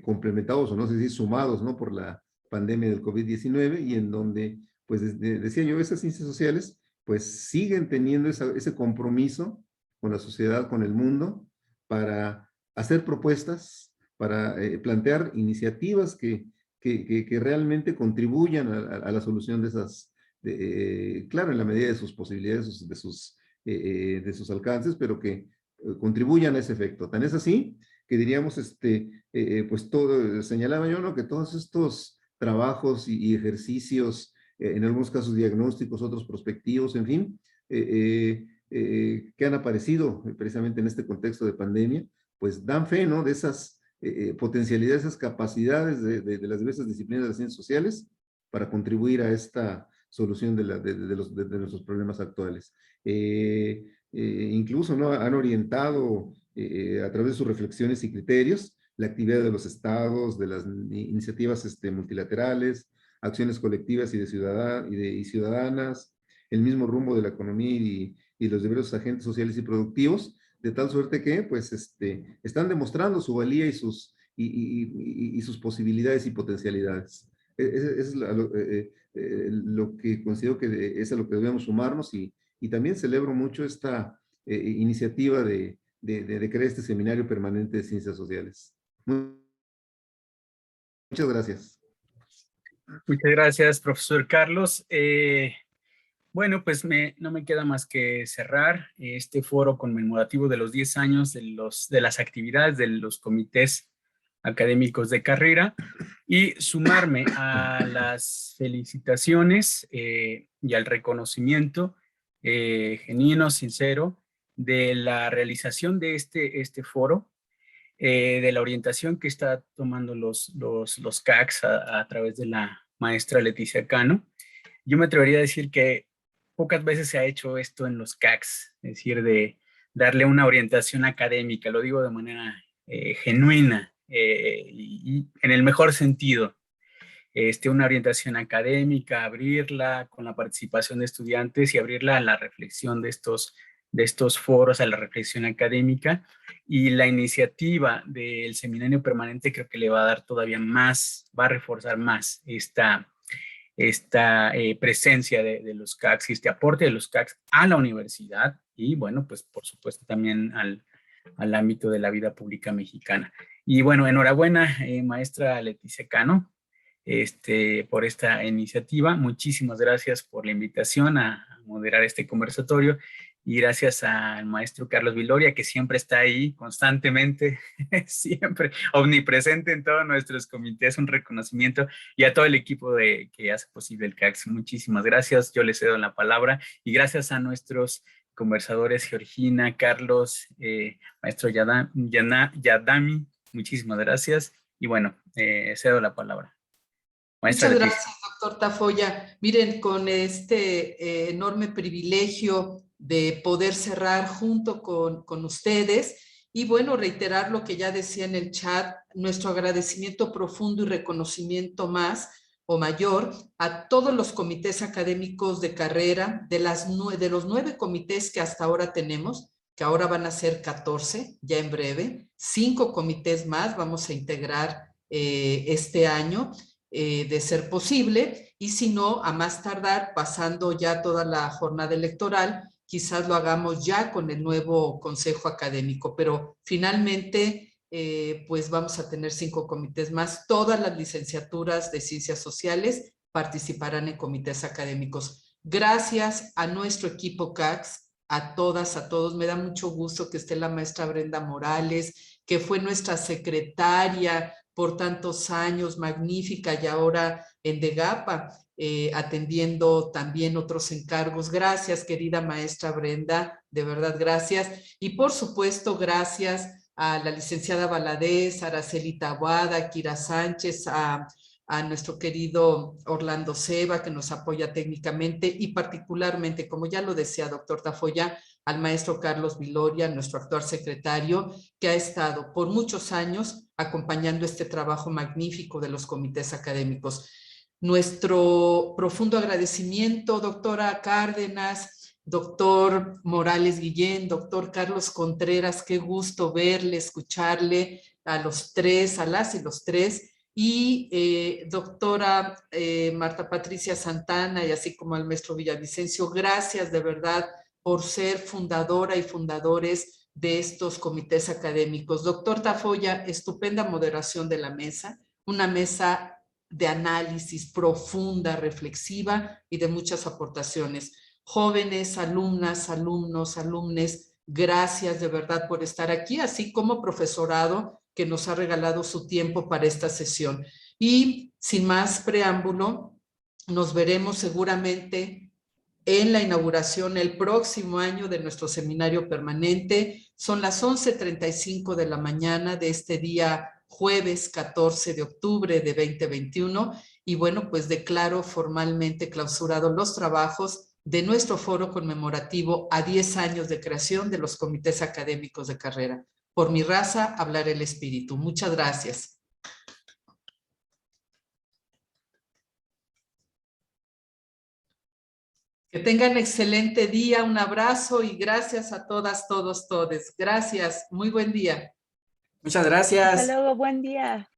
complementados, o no sé si sumados, ¿no? Por la pandemia del COVID-19, y en donde, pues decía yo, esas ciencias sociales, pues siguen teniendo ese compromiso con la sociedad, con el mundo, para hacer propuestas, para plantear iniciativas que realmente contribuyan a la solución de esas, claro, en la medida de sus posibilidades, de sus alcances, pero que contribuyan a ese efecto. Tan es así que diríamos, pues todo, señalaba yo, ¿no? Que todos estos trabajos y ejercicios, en algunos casos diagnósticos, otros prospectivos, en fin, que han aparecido precisamente en este contexto de pandemia, pues dan fe, ¿no? De esas potencialidades, esas capacidades de las diversas disciplinas de las ciencias sociales para contribuir a esta solución de nuestros problemas actuales. Incluso, ¿no? Han orientado a través de sus reflexiones y criterios la actividad de los estados, de las iniciativas multilaterales, acciones colectivas y ciudadanas, el mismo rumbo de la economía y los diversos agentes sociales y productivos, de tal suerte que pues, están demostrando su valía y sus posibilidades y potencialidades. Es lo que considero que es a lo que debemos sumarnos, y también celebro mucho esta iniciativa de crear este seminario permanente de ciencias sociales. Muchas gracias. Muchas gracias, profesor Carlos. Bueno, pues no me queda más que cerrar este foro conmemorativo de los 10 años de las actividades de los comités académicos de carrera y sumarme a las felicitaciones y al reconocimiento genuino, sincero, de la realización de este foro, de la orientación que está tomando los CACs a través de la maestra Leticia Cano. Yo me atrevería a decir que pocas veces se ha hecho esto en los CACs, es decir, de darle una orientación académica, lo digo de manera genuina y en el mejor sentido, una orientación académica, abrirla con la participación de estudiantes y abrirla a la reflexión de estos foros, a la reflexión académica, y la iniciativa del seminario permanente creo que le va a dar todavía más, va a reforzar más esta presencia de los CACs y este aporte de los CACs a la universidad y, bueno, pues por supuesto también al ámbito de la vida pública mexicana. Y bueno, enhorabuena, maestra Leticia Cano, por esta iniciativa. Muchísimas gracias por la invitación a moderar este conversatorio y gracias al maestro Carlos Viloria, que siempre está ahí constantemente, siempre omnipresente en todos nuestros comités, un reconocimiento, y a todo el equipo que hace posible el CACS. Muchísimas gracias, yo les cedo la palabra, y gracias a nuestros conversadores, Georgina, Carlos, maestro Yadami, muchísimas gracias, y bueno, cedo la palabra. Maestra Muchas Leticia. gracias, doctor Tafoya. Miren, con este enorme privilegio de poder cerrar junto con ustedes y bueno, reiterar lo que ya decía en el chat, nuestro agradecimiento profundo y reconocimiento más o mayor a todos los comités académicos de carrera, de los 9 comités que hasta ahora tenemos, que ahora van a ser 14, ya en breve, 5 comités más vamos a integrar este año, de ser posible, y si no, a más tardar, pasando ya toda la jornada electoral, quizás lo hagamos ya con el nuevo consejo académico, pero finalmente pues vamos a tener 5 comités más. Todas las licenciaturas de ciencias sociales participarán en comités académicos. Gracias a nuestro equipo CACS, a todas, a todos. Me da mucho gusto que esté la maestra Brenda Morales, que fue nuestra secretaria por tantos años, magnífica, y ahora en DEGAPA, atendiendo también otros encargos. Gracias, querida maestra Brenda, de verdad, gracias. Y por supuesto, gracias a la licenciada Valadez, a Araceli Taboada, Kira Sánchez, a nuestro querido Orlando Seba, que nos apoya técnicamente, y particularmente, como ya lo decía doctor Tafoya, al maestro Carlos Viloria, nuestro actual secretario, que ha estado por muchos años acompañando este trabajo magnífico de los comités académicos. Nuestro profundo agradecimiento, doctora Cárdenas, doctor Morales Guillén, doctor Carlos Contreras, qué gusto verle, escucharle, a los tres, a las y los tres, y doctora Marta Patricia Santana, y así como al maestro Villavicencio, gracias de verdad por ser fundadora y fundadores de estos comités académicos. Doctor Tafoya, estupenda moderación de la mesa, una mesa de análisis profunda, reflexiva y de muchas aportaciones. Jóvenes, alumnas, alumnos, alumnes, gracias de verdad por estar aquí, así como profesorado que nos ha regalado su tiempo para esta sesión. Y sin más preámbulo, nos veremos seguramente en la inauguración el próximo año de nuestro seminario permanente. Son las 11:35 de la mañana de este día jueves 14 de octubre de 2021. Y bueno, pues declaro formalmente clausurados los trabajos de nuestro foro conmemorativo a 10 años de creación de los comités académicos de carrera. Por mi raza, hablará el espíritu. Muchas gracias. Que tengan excelente día, un abrazo y gracias a todas, todos, todes. Gracias, muy buen día. Muchas gracias. Hasta luego, buen día.